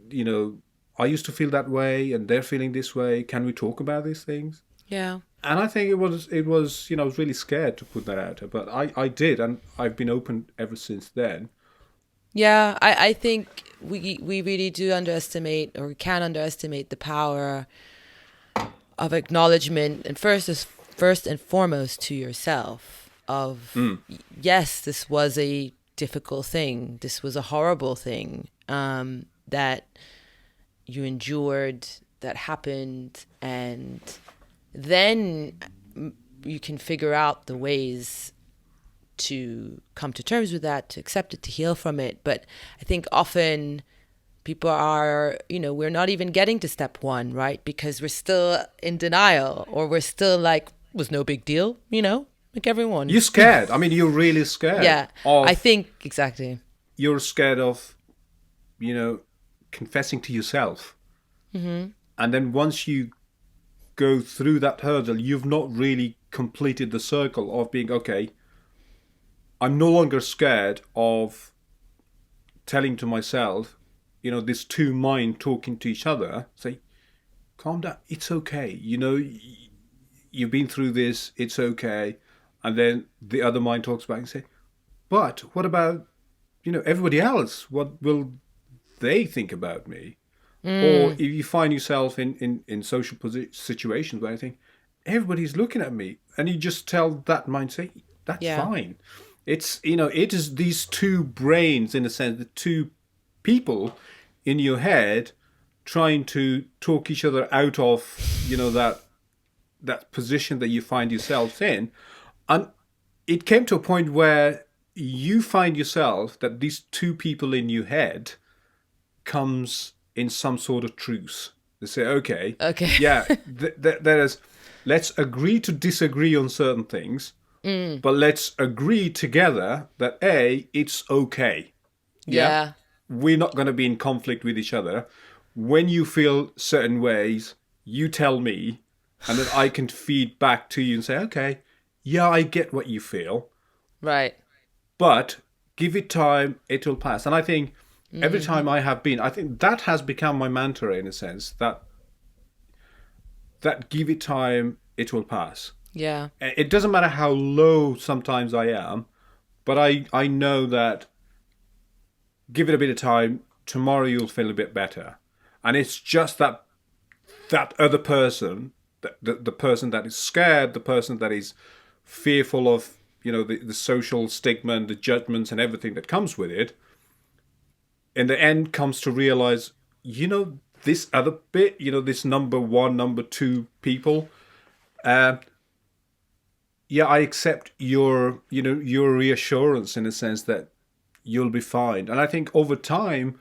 I used to feel that way and they're feeling this way. Can we talk about these things? Yeah. And I think it was, I was really scared to put that out there, but I did, and I've been open ever since then. Yeah, I think we really do underestimate, or can underestimate, the power of acknowledgement, and first and foremost to yourself, of yes, this was a difficult thing, this was a horrible thing, that you endured, that happened, and then you can figure out the ways to come to terms with that, to accept it, to heal from it. But I think often people are, we're not even getting to step one, right? Because we're still in denial, or we're still like, was no big deal, like everyone. You're scared. I mean, you're really scared. Yeah, I think, exactly. You're scared of, confessing to yourself. Mm-hmm. And then once you go through that hurdle, you've not really completed the circle of being, okay, I'm no longer scared of telling to myself, this two mind talking to each other, say, calm down, it's okay. You've been through this, it's okay. And then the other mind talks back and say, but what about, everybody else? What will they think about me? Or if you find yourself in social situations where I think, everybody's looking at me, and you just tell that mind, say, that's fine. It's, it is these two brains, in a sense, the two people in your head trying to talk each other out of, that position that you find yourself in. And it came to a point where you find yourself that these two people in your head comes in some sort of truce. They say, okay. Yeah, there is, let's agree to disagree on certain things, but let's agree together that it's okay. Yeah. We're not going to be in conflict with each other. When you feel certain ways, you tell me, and then I can feed back to you and say, okay, yeah, I get what you feel. Right. But give it time, it will pass. And I think every time I have been, I think that has become my mantra, in a sense, that give it time, it will pass. Yeah. It doesn't matter how low sometimes I am, but I know that give it a bit of time, tomorrow you'll feel a bit better. And it's just that other person, the person that is scared, the person that is fearful of, the social stigma and the judgments and everything that comes with it, in the end comes to realize, this other bit, this number one, number two people, I accept your reassurance, in a sense that you'll be fine. And I think over time,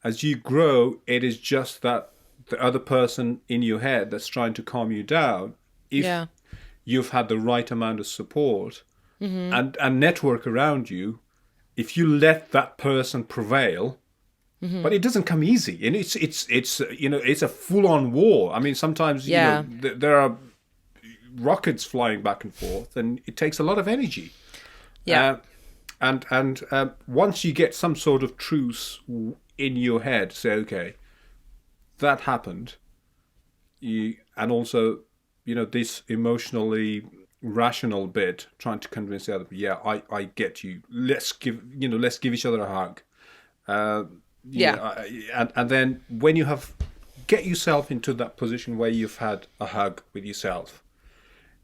as you grow, it is just that the other person in your head that's trying to calm you down, if you've had the right amount of support and network around you, if you let that person prevail, but it doesn't come easy, and it's it's a full-on war. I mean, sometimes there are rockets flying back and forth, and it takes a lot of energy. And once you get some sort of truce in your head, say, okay, that happened, and also, this emotionally rational bit trying to convince the other, I get you. Let's give each other a hug. And then when you get yourself into that position where you've had a hug with yourself,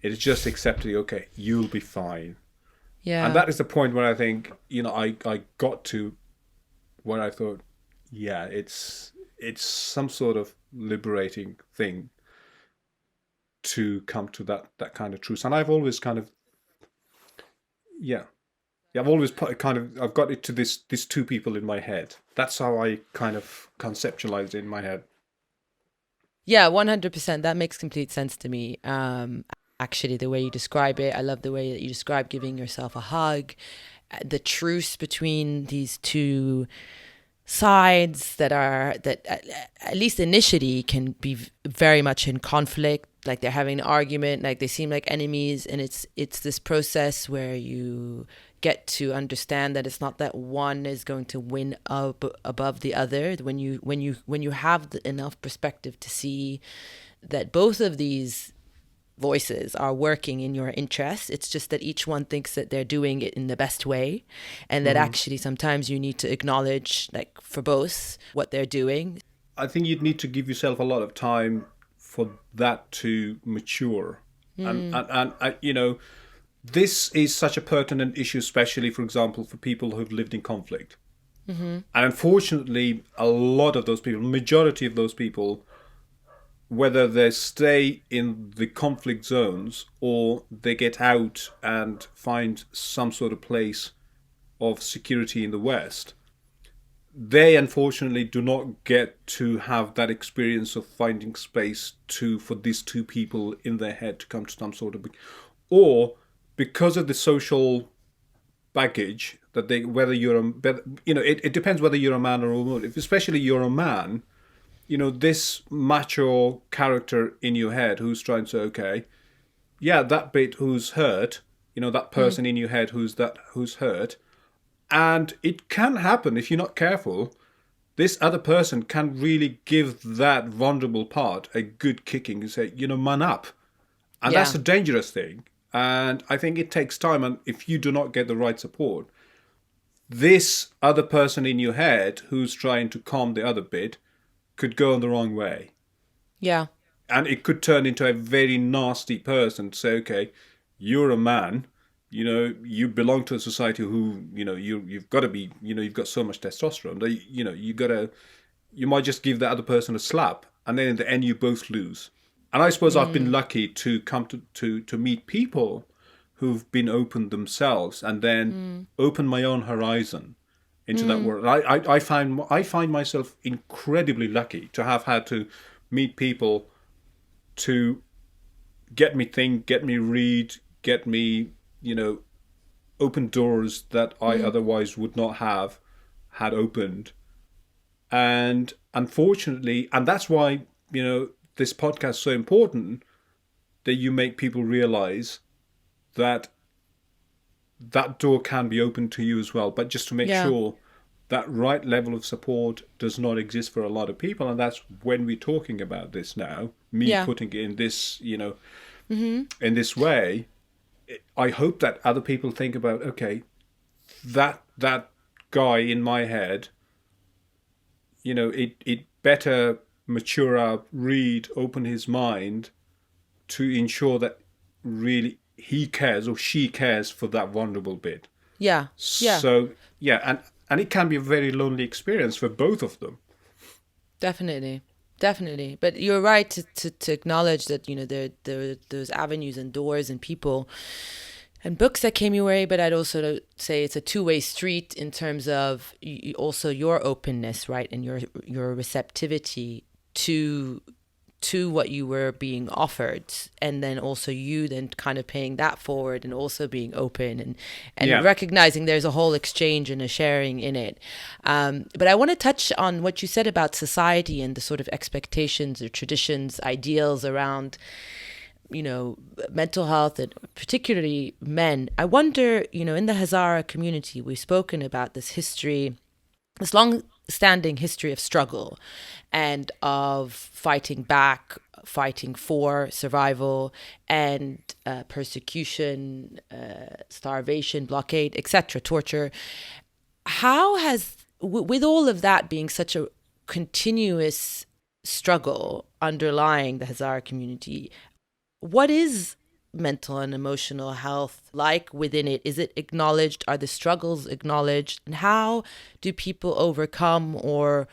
it is just accepting, okay, you'll be fine. Yeah. And that is the point where I think, I got to where I thought, it's some sort of liberating thing to come to that kind of truth. And I've always kind of, I've always I've got it to these two people in my head. That's how I kind of conceptualize it in my head. Yeah, 100%. That makes complete sense to me. Actually, the way you describe it, I love the way that you describe giving yourself a hug, the truce between these two sides that at least initially can be very much in conflict, like they're having an argument, like they seem like enemies, and it's this process where you get to understand that it's not that one is going to win up above the other. When you have enough perspective to see that both of these voices are working in your interest. It's just that each one thinks that they're doing it in the best way, and that actually sometimes you need to acknowledge, like, for both, what they're doing. I think you'd need to give yourself a lot of time for that to mature. And this is such a pertinent issue, especially, for example, for people who've lived in conflict. And unfortunately, a lot of those people, majority of those people, whether they stay in the conflict zones or they get out and find some sort of place of security in the West, they unfortunately do not get to have that experience of finding space for these two people in their head to come to some sort of, or because of the social baggage that whether you're it depends whether you're a man or a woman. If especially you're a man, this macho character in your head who's trying to say, okay, yeah, that bit who's hurt, that person in your head who's hurt. And it can happen if you're not careful. This other person can really give that vulnerable part a good kicking and say, man up. And that's a dangerous thing. And I think it takes time. And if you do not get the right support, this other person in your head who's trying to calm the other bit could go in the wrong way. Yeah. And it could turn into a very nasty person to say, okay, you're a man, you belong to a society who, you've got to be, you've got so much testosterone that, you might just give the other person a slap, and then in the end you both lose. And I suppose I've been lucky to come to meet people who've been open themselves and then open my own horizon into that world. I find myself incredibly lucky to have had to meet people to get me think, get me read, get me, open doors that I otherwise would not have had opened. And unfortunately, and that's why, this podcast is so important, that you make people realize that that door can be opened to you as well. But just to make sure that right level of support does not exist for a lot of people. And that's when we're talking about this now, putting it in this, in this way. I hope that other people think about, okay, that guy in my head, it better mature up, read, open his mind to ensure that really he cares or she cares for that vulnerable bit. Yeah. So, and it can be a very lonely experience for both of them. Definitely. But you're right to acknowledge that, there are those avenues and doors and people and books that came your way. But I'd also say it's a two-way street in terms of also your openness, right? And your receptivity to what you were being offered, and then also you then kind of paying that forward and also being open and recognizing there's a whole exchange and a sharing in it. But I want to touch on what you said about society and the sort of expectations or traditions, ideals around, mental health, and particularly men. I wonder, in the Hazara community, we've spoken about this history, this long-standing history of struggle and of fighting back, fighting for survival, and persecution, starvation, blockade, etc., torture. How has, with all of that being such a continuous struggle underlying the Hazara community, what is mental and emotional health like within it? Is it acknowledged? Are the struggles acknowledged? And how do people overcome or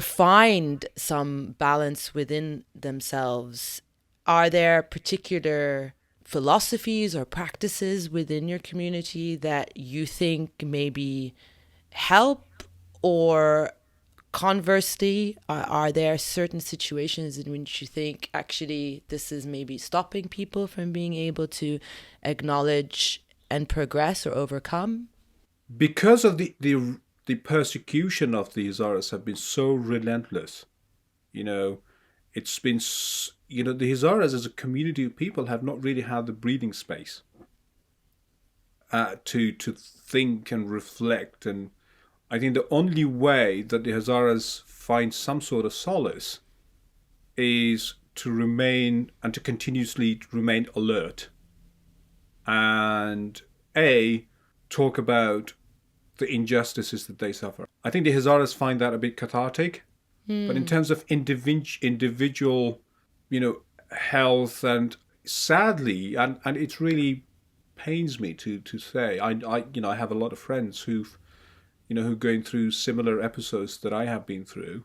find some balance within themselves? Are there particular philosophies or practices within your community that you think maybe help, or conversely, are there certain situations in which you think actually this is maybe stopping people from being able to acknowledge and progress or overcome? Because of the persecution of the Hazaras have been so relentless, it's been, the Hazaras as a community of people have not really had the breathing space to think and reflect. And I think the only way that the Hazaras find some sort of solace is to remain and to continuously remain alert and talk about the injustices that they suffer. I think the Hazaras find that a bit cathartic, but in terms of individual, health, and sadly, and it really pains me to say, I have a lot of friends who are going through similar episodes that I have been through,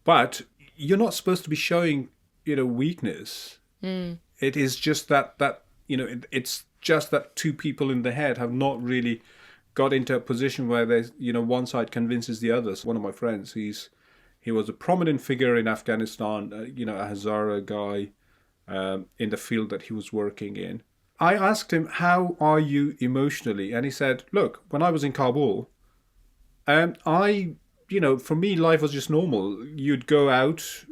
but you're not supposed to be showing, weakness. It is just that it's just that two people in the head have not really got into a position where there's, one side convinces the other. So one of my friends, he was a prominent figure in Afghanistan, a Hazara guy in the field that he was working in. I asked him, how are you emotionally? And he said, look, when I was in Kabul, for me, life was just normal. You'd go out.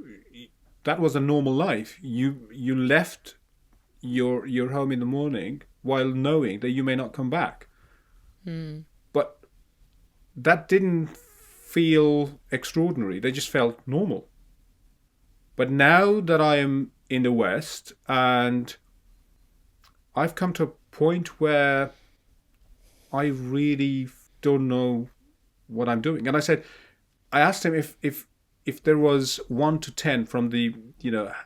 That was a normal life. You left your home in the morning while knowing that you may not come back. But that didn't feel extraordinary. They just felt normal. But now that I am in the West, and I've come to a point where I really don't know what I'm doing. And I asked him if there was 1 to 10 from the,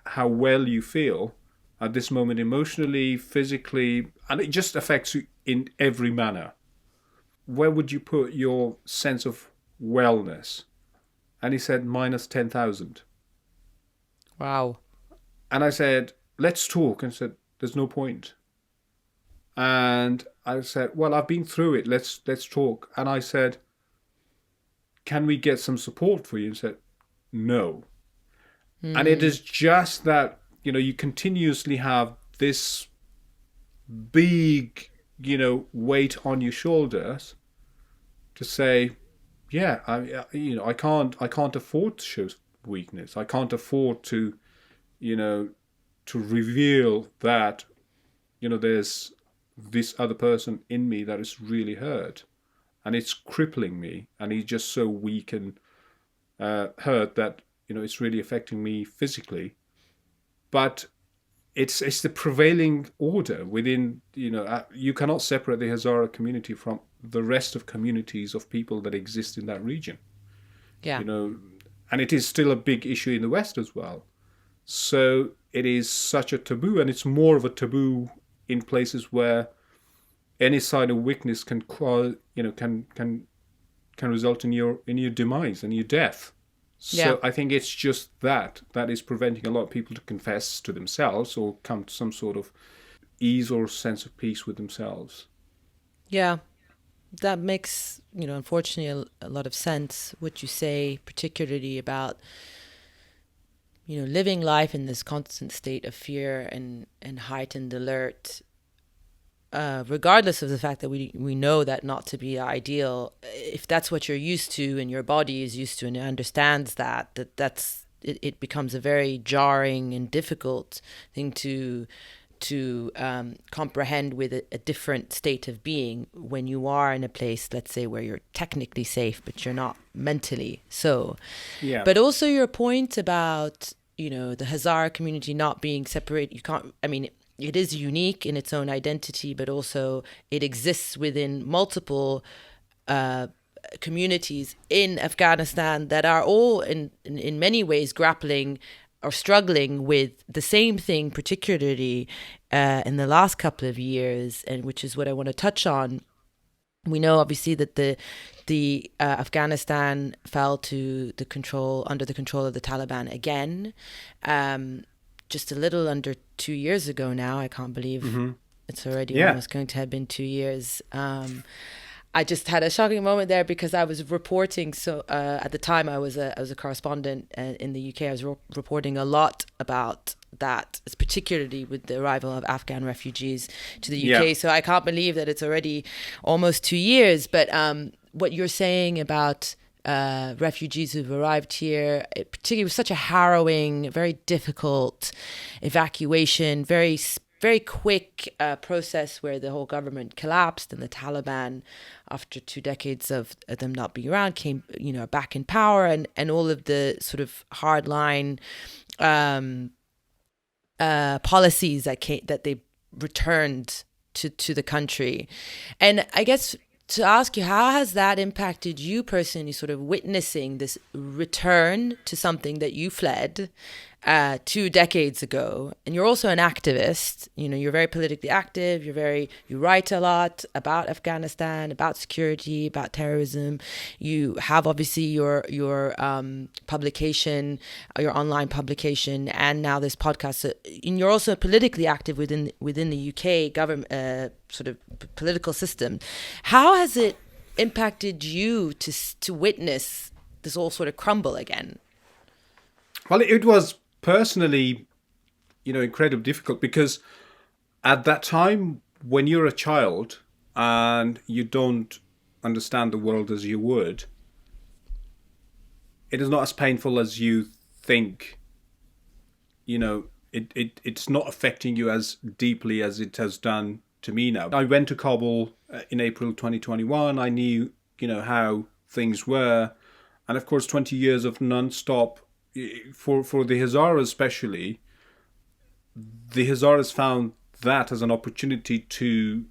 how well you feel at this moment emotionally, physically, and it just affects you in every manner. Where would you put your sense of wellness? And he said minus 10,000. Wow. And I said, let's talk. And he said, there's no point. And I said, well, I've been through it. Let's talk. And I said, can we get some support for you? And he said, no. And it is just that, you continuously have this big, weight on your shoulders to say, yeah, I can't afford to show weakness. I can't afford to, to reveal that, there's this other person in me that is really hurt, and it's crippling me, and he's just so weak and hurt that, it's really affecting me physically. But it's the prevailing order within, you cannot separate the Hazara community from the rest of communities of people that exist in that region. Yeah. And it is still a big issue in the West as well. So it is such a taboo, and it's more of a taboo in places where any sign of weakness can result in your demise and your death. So Yeah. I think it's just that is preventing a lot of people to confess to themselves or come to some sort of ease or sense of peace with themselves. Yeah, that makes, unfortunately a lot of sense, what you say, particularly about, living life in this constant state of fear and heightened alert, regardless of the fact that we know that not to be ideal. If that's what you're used to and your body is used to and it understands that's it becomes a very jarring and difficult thing to comprehend with a different state of being when you are in a place, let's say, where you're technically safe but you're not mentally so. Yeah. But also your point about the Hazara community not being separate, it is unique in its own identity, but also it exists within multiple communities in Afghanistan that are all in many ways grappling or struggling with the same thing, particularly in the last couple of years, and which is what I want to touch on. We know obviously that the Afghanistan fell under the control of the Taliban again. Just a little under 2 years ago now. I can't believe it's already almost going to have been 2 years. I just had a shocking moment there because I was reporting. So at the time, I was a correspondent in the UK. I was reporting a lot about that, particularly with the arrival of Afghan refugees to the UK. Yeah. So I can't believe that it's already almost 2 years. But what you're saying about refugees who've arrived here, it particularly was such a harrowing, very difficult evacuation, very quick process where the whole government collapsed and the Taliban, after 2 decades of them not being around, came back in power, and all of the sort of hardline policies that they returned to the country. And I guess to ask you, how has that impacted you personally, sort of witnessing this return to something that you fled 2 decades ago? And you're also an activist. You're very politically active. You write a lot about Afghanistan, about security, about terrorism. You have obviously your publication, your online publication, and now this podcast. So, and you're also politically active within the UK government sort of political system. How has it impacted you to witness this all sort of crumble again? Well, it was personally, incredibly difficult, because at that time, when you're a child and you don't understand the world as you would, it is not as painful as you think. It's not affecting you as deeply as it has done to me now. I went to Kabul in April 2021. I knew, how things were. And of course, 20 years of non-stop, for the Hazaras especially, the Hazaras found that as an opportunity to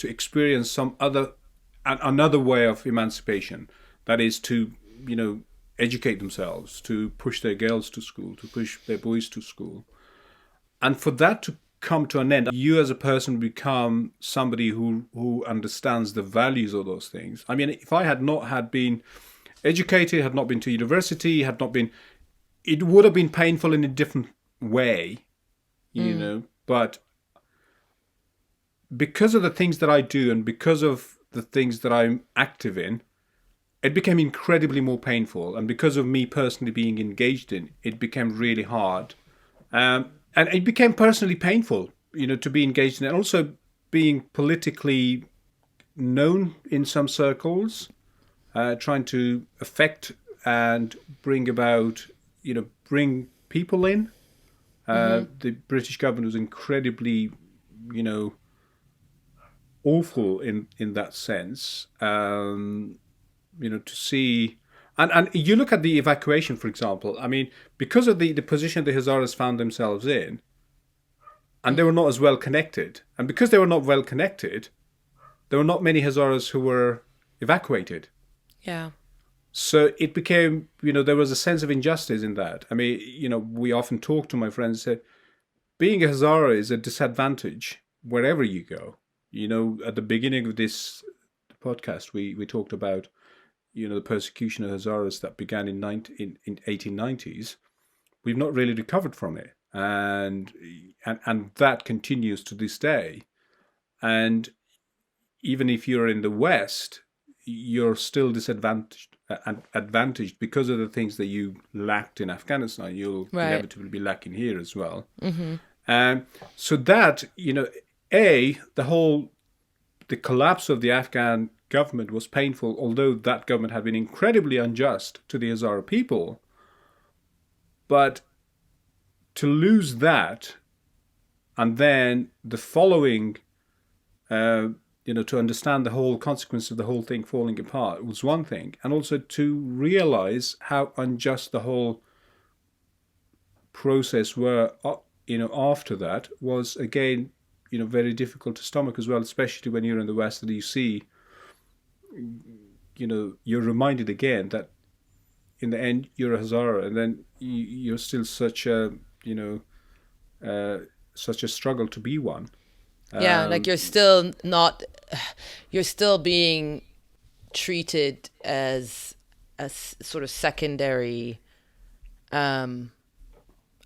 experience another way of emancipation. That is to, educate themselves, to push their girls to school, to push their boys to school. And for that to come to an end, you as a person become somebody who understands the values of those things. I mean, if I had not had been educated, had not been to university, it would have been painful in a different way, but because of the things that I do and because of the things that I'm active in, it became incredibly more painful. And because of me personally being engaged in, it became really hard. And it became personally painful, to be engaged in it. And also being politically known in some circles, trying to affect and bring about, bring people in. The British government was incredibly, awful in that sense. To see, and you look at the evacuation, for example. I mean, because of the position the Hazaras found themselves in, and they were not as well connected, and because they were not well connected, there were not many Hazaras who were evacuated. Yeah. So it became, there was a sense of injustice in that. I mean, we often talk to my friends and say, being a Hazara is a disadvantage wherever you go. At the beginning of this podcast, we talked about, the persecution of Hazaras that began in 1890s. We've not really recovered from it. And that continues to this day. And even if you're in the West, you're still disadvantaged and advantaged because of the things that you lacked in Afghanistan. You'll inevitably be lacking here as well. So that, the collapse of the Afghan government was painful, although that government had been incredibly unjust to the Hazara people. But to lose that, and then the following, to understand the whole consequence of the whole thing falling apart was one thing, and also to realize how unjust the whole process were, after that was again, very difficult to stomach as well, especially when you're in the West and you see, you're reminded again that in the end you're a Hazara, and then you're still such a, such a struggle to be one. Like you're still being treated as a sort of secondary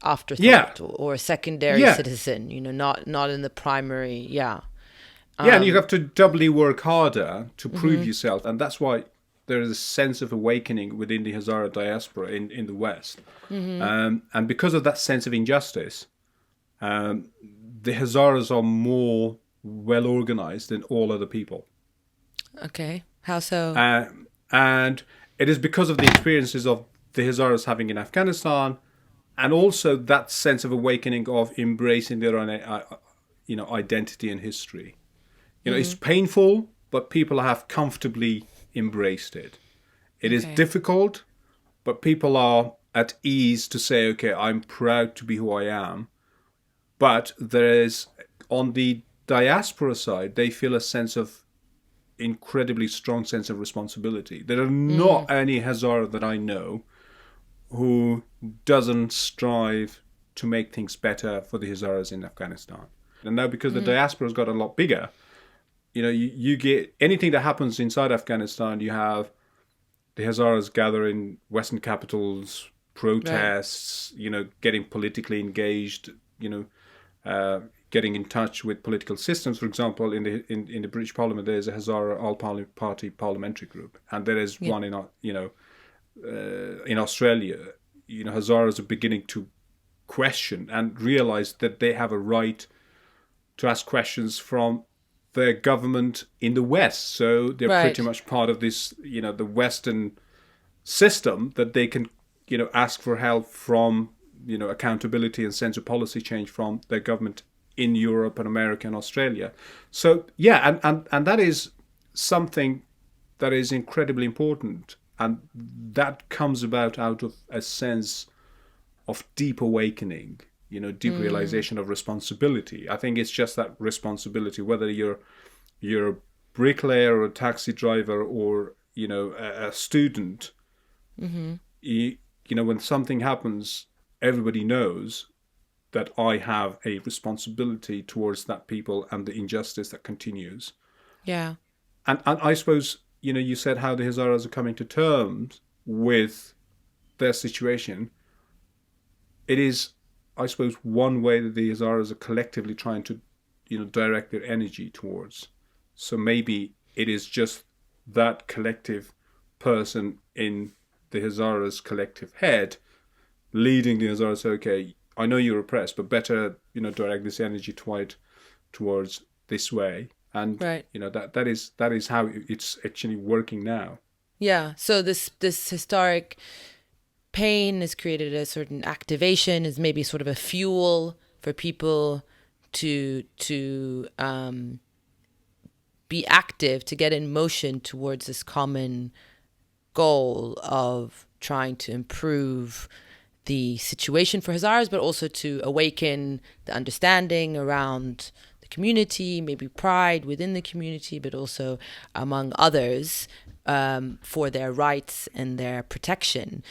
afterthought, or a secondary citizen, not in the primary. And you have to doubly work harder to prove yourself. And that's why there is a sense of awakening within the Hazara diaspora in the West. And because of that sense of injustice, the Hazaras are more well organized than all other people. Okay. How so? And it is because of the experiences of the Hazaras having in Afghanistan, and also that sense of awakening of embracing their own, identity and history. It's painful, but people have comfortably embraced it. It is difficult, but people are at ease to say, okay, I'm proud to be who I am. But there is, on the diaspora side, they feel a sense of incredibly strong sense of responsibility. There are not any Hazara that I know who doesn't strive to make things better for the Hazaras in Afghanistan. And now because the diaspora's got a lot bigger, you get anything that happens inside Afghanistan, you have the Hazaras gather in Western capitals, protests, getting politically engaged, getting in touch with political systems. For example, in the British Parliament, there is a Hazara all-party parliamentary group, and there is one in Australia. Hazaras are beginning to question and realize that they have a right to ask questions from their government in the West. So they're pretty much part of this, the Western system, that they can, ask for help from, accountability and sense of policy change from their government in Europe and America and Australia. So, yeah, and that is something that is incredibly important. And that comes about out of a sense of deep awakening, deep realization of responsibility. I think it's just that responsibility, whether you're a bricklayer or a taxi driver or, a student, when something happens, everybody knows that I have a responsibility towards that people and the injustice that continues. Yeah. And I suppose, you said how the Hazaras are coming to terms with their situation. It is, I suppose, one way that the Hazaras are collectively trying to, direct their energy towards. So maybe it is just that collective person in the Hazaras' collective head leading the Hazaras, okay, I know you're oppressed, but better, direct this energy towards this way. And, that is how it's actually working now. Yeah. So this historic pain has created a certain activation, is maybe sort of a fuel for people to be active, to get in motion towards this common goal of trying to improve the situation for Hazaras, but also to awaken the understanding around the community, maybe pride within the community, but also among others, for their rights and their protection.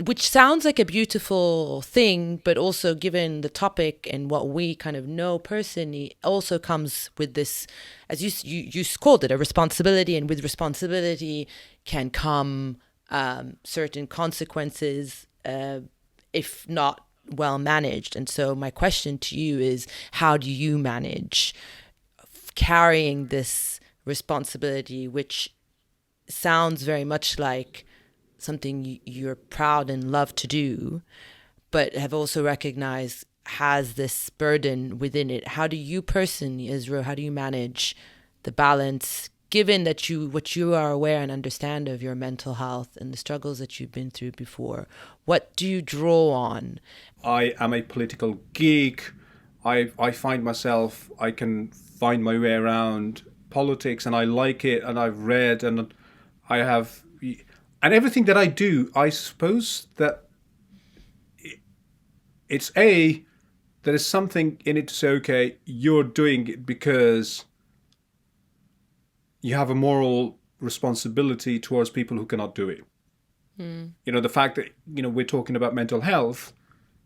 Which sounds like a beautiful thing, but also given the topic and what we kind of know personally, also comes with this, as you called it, a responsibility, and with responsibility can come certain consequences, if not well managed. And so my question to you is, how do you manage carrying this responsibility, which sounds very much like something you're proud and love to do, but have also recognized has this burden within it? How do you personally, Israel, how do you manage the balance, given that what you are aware and understand of your mental health and the struggles that you've been through before? What do you draw on? I am a political geek. I find myself, I can find my way around politics, and I like it, and I've read, and I have... And everything that I do, I suppose that it's there is something in it to say, okay, you're doing it because you have a moral responsibility towards people who cannot do it. The fact that, we're talking about mental health,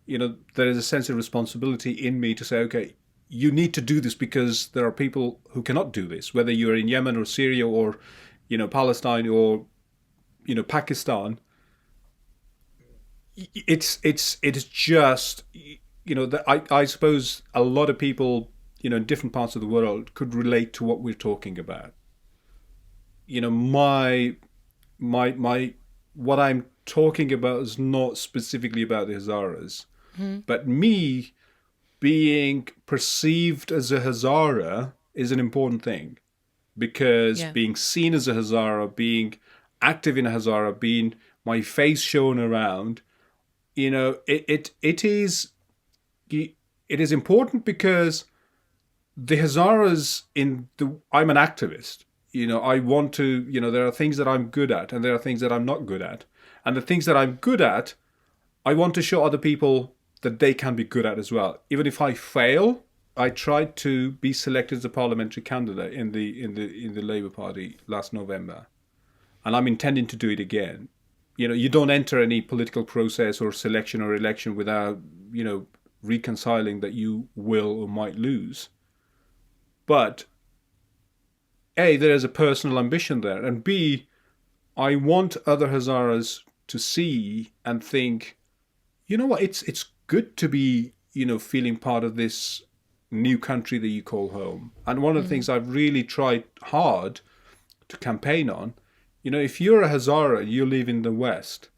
there is a sense of responsibility in me to say, okay, you need to do this because there are people who cannot do this, whether you're in Yemen or Syria or, Palestine or, Pakistan. It is just, that I suppose a lot of people, in different parts of the world could relate to what we're talking about. What I'm talking about is not specifically about the Hazaras, but me being perceived as a Hazara is an important thing, because being seen as a Hazara, being active in a Hazara, being my face shown around, it is important, because the Hazaras I'm an activist. I want to, there are things that I'm good at and there are things that I'm not good at. And the things that I'm good at, I want to show other people that they can be good at as well. Even if I fail, I tried to be selected as a parliamentary candidate in the Labour Party last November, and I'm intending to do it again. You don't enter any political process or selection or election without, reconciling that you will or might lose. But A, there is a personal ambition there, and B, I want other Hazaras to see and think, you know what, it's good to be, feeling part of this new country that you call home. And one of the things I've really tried hard to campaign on, if you're a Hazara, you live in the West,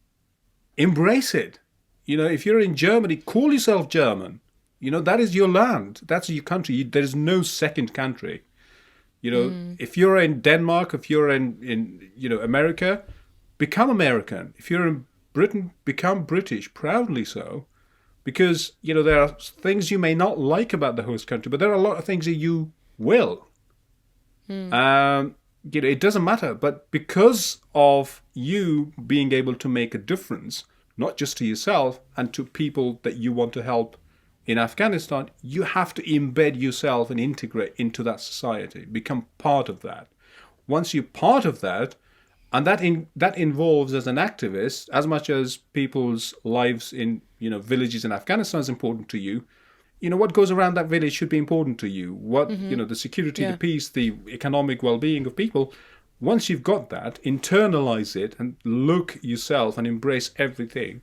embrace it. If you're in Germany, call yourself German. That is your land. That's your country. There is no second country. If you're in Denmark, if you're in America, become American. If you're in Britain, become British, proudly so. Because, there are things you may not like about the host country, but there are a lot of things that you will. It doesn't matter. But because of you being able to make a difference, not just to yourself and to people that you want to help in Afghanistan, you have to embed yourself and integrate into that society, become part of that. Once you're part of that, and that involves, as an activist, as much as people's lives in villages in Afghanistan is important to you, what goes around that village should be important to you. What the security, the peace, the economic well-being of people. Once you've got that, internalize it and look yourself and embrace everything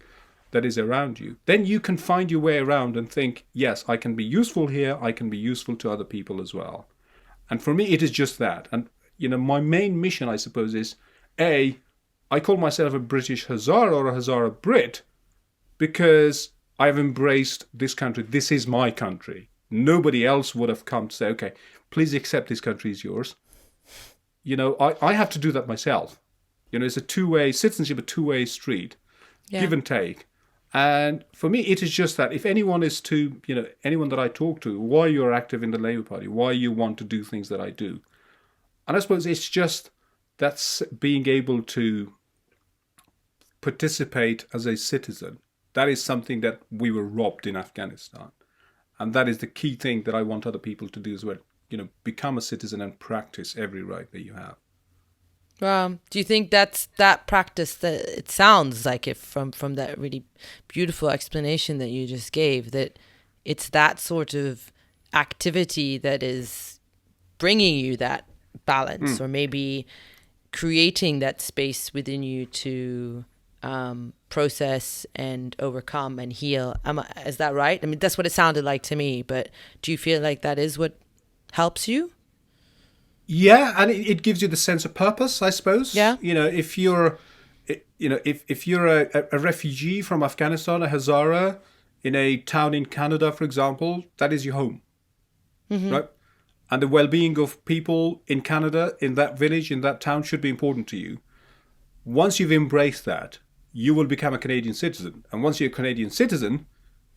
that is around you. Then you can find your way around and think, yes, I can be useful here. I can be useful to other people as well. And for me, it is just that. And my main mission, I suppose, is I call myself a British Hazara or a Hazara-Brit because I've embraced this country. This is my country. Nobody else would have come to say, okay, please accept this country is yours. I have to do that myself. It's a two-way citizenship, a two-way street, give and take. And for me, it is just that if anyone is to, anyone that I talk to, why you're active in the Labour Party, why you want to do things that I do. And I suppose it's just that's being able to participate as a citizen. That is something that we were robbed in Afghanistan. And that is the key thing that I want other people to do as well. Become a citizen and practice every right that you have. Do you think that's that practice that it sounds like it from that really beautiful explanation that you just gave, that it's that sort of activity that is bringing you that balance or maybe creating that space within you to process and overcome and heal. Is that right? I mean, that's what it sounded like to me, but do you feel like that is what helps you? Yeah, and it gives you the sense of purpose, I suppose. Yeah. If you're, if you're a refugee from Afghanistan, a Hazara, in a town in Canada, for example, that is your home, right? And the well-being of people in Canada, in that village, in that town, should be important to you. Once you've embraced that, you will become a Canadian citizen. And once you're a Canadian citizen,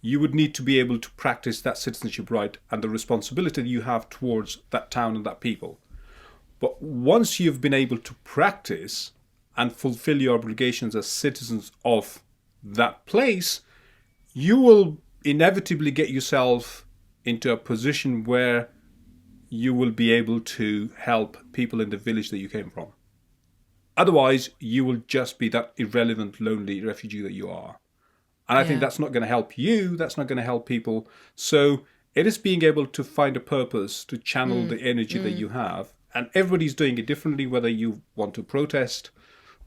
you would need to be able to practice that citizenship right and the responsibility that you have towards that town and that people. But once you've been able to practice and fulfill your obligations as citizens of that place, you will inevitably get yourself into a position where you will be able to help people in the village that you came from. Otherwise, you will just be that irrelevant, lonely refugee that you are. And I think that's not going to help you. That's not going to help people. So it is being able to find a purpose to channel the energy that you have. And everybody's doing it differently, whether you want to protest.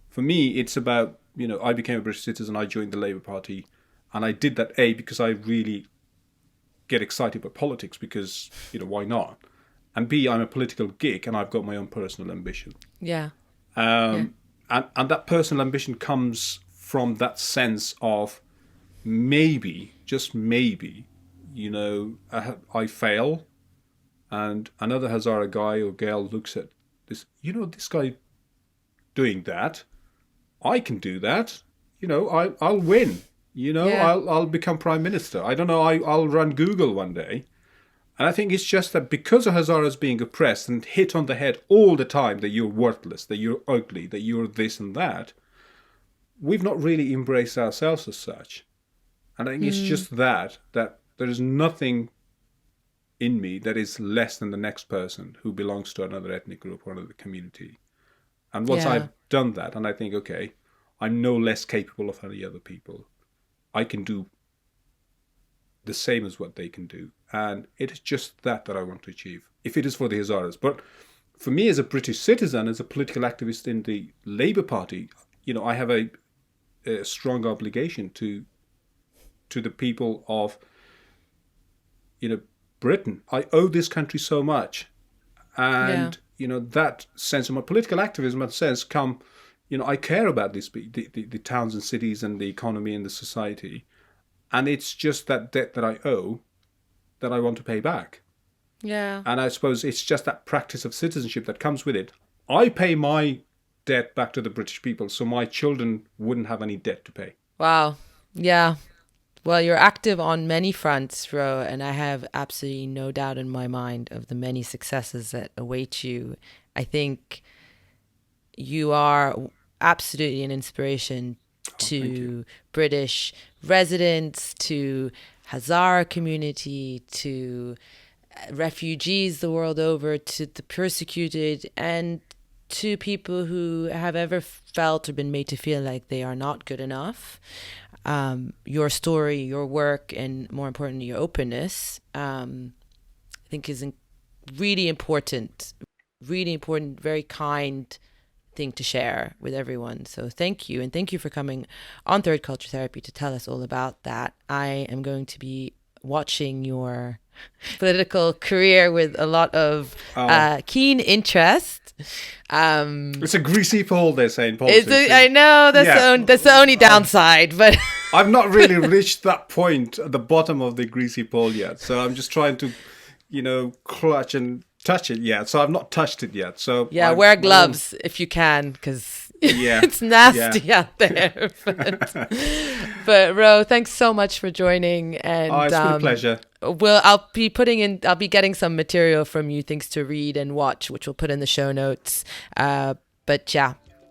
For me, it's about, I became a British citizen. I joined the Labour Party. And I did that, because I really get excited about politics because, why not? And B, I'm a political geek and I've got my own personal ambition. Yeah. And that personal ambition comes from that sense of maybe, just maybe, I fail and another Hazara guy or girl looks at this, this guy doing that, I can do that, I'll win, I'll become Prime Minister. I don't know, I'll run Google one day. And I think it's just that because of Hazaras being oppressed and hit on the head all the time that you're worthless, that you're ugly, that you're this and that, we've not really embraced ourselves as such. And I think it's just that there is nothing in me that is less than the next person who belongs to another ethnic group or another community. And once I've done that, and I think, okay, I'm no less capable of any other people, I can do the same as what they can do. And it is just that I want to achieve, if it is for the Hazaras. But for me, as a British citizen, as a political activist in the Labour Party, I have a strong obligation to the people of, Britain. I owe this country so much. And, that sense of my political activism, that sense I care about the towns and cities and the economy and the society. And it's just that debt that I owe that I want to pay back. Yeah. And I suppose it's just that practice of citizenship that comes with it. I pay my debt back to the British people so my children wouldn't have any debt to pay. Wow. Yeah. Well, you're active on many fronts, Ro, and I have absolutely no doubt in my mind of the many successes that await you. I think you are absolutely an inspiration to British residents, to Hazara community, to refugees the world over, to the persecuted, and to people who have ever felt or been made to feel like they are not good enough. Your story, your work, and more importantly, your openness, I think is really important, very kind thing to share with everyone. So thank you. And thank you for coming on Third Culture Therapy to tell us all about that. I am going to be watching your political career with a lot of keen interest. It's a greasy pole, they say in politics. I know, that's the only downside, but I've not really reached that point at the bottom of the greasy pole yet. So I'm just trying to, clutch and touch it yet. So I've not touched it yet. So wear gloves if you can, because it's nasty out there. But Ro, thanks so much for joining. And it's been a pleasure. I'll be getting some material from you, things to read and watch, which we'll put in the show notes. But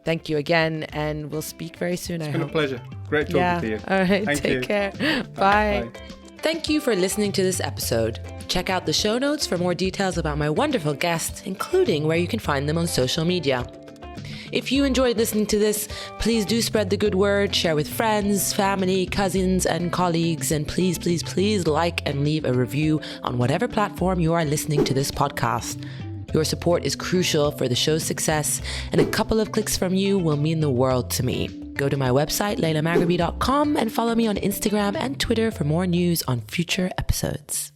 thank you again, and we'll speak very soon. It's been a pleasure. Great talking to you. All right, Thank take you. care. Bye. Bye. Thank you for listening to this episode. Check out the show notes for more details about my wonderful guests, including where you can find them on social media. If you enjoyed listening to this, please do spread the good word, share with friends, family, cousins, and colleagues, and please, please, please like and leave a review on whatever platform you are listening to this podcast. Your support is crucial for the show's success, and a couple of clicks from you will mean the world to me. Go to my website, leilamaghraby.com, and follow me on Instagram and Twitter for more news on future episodes.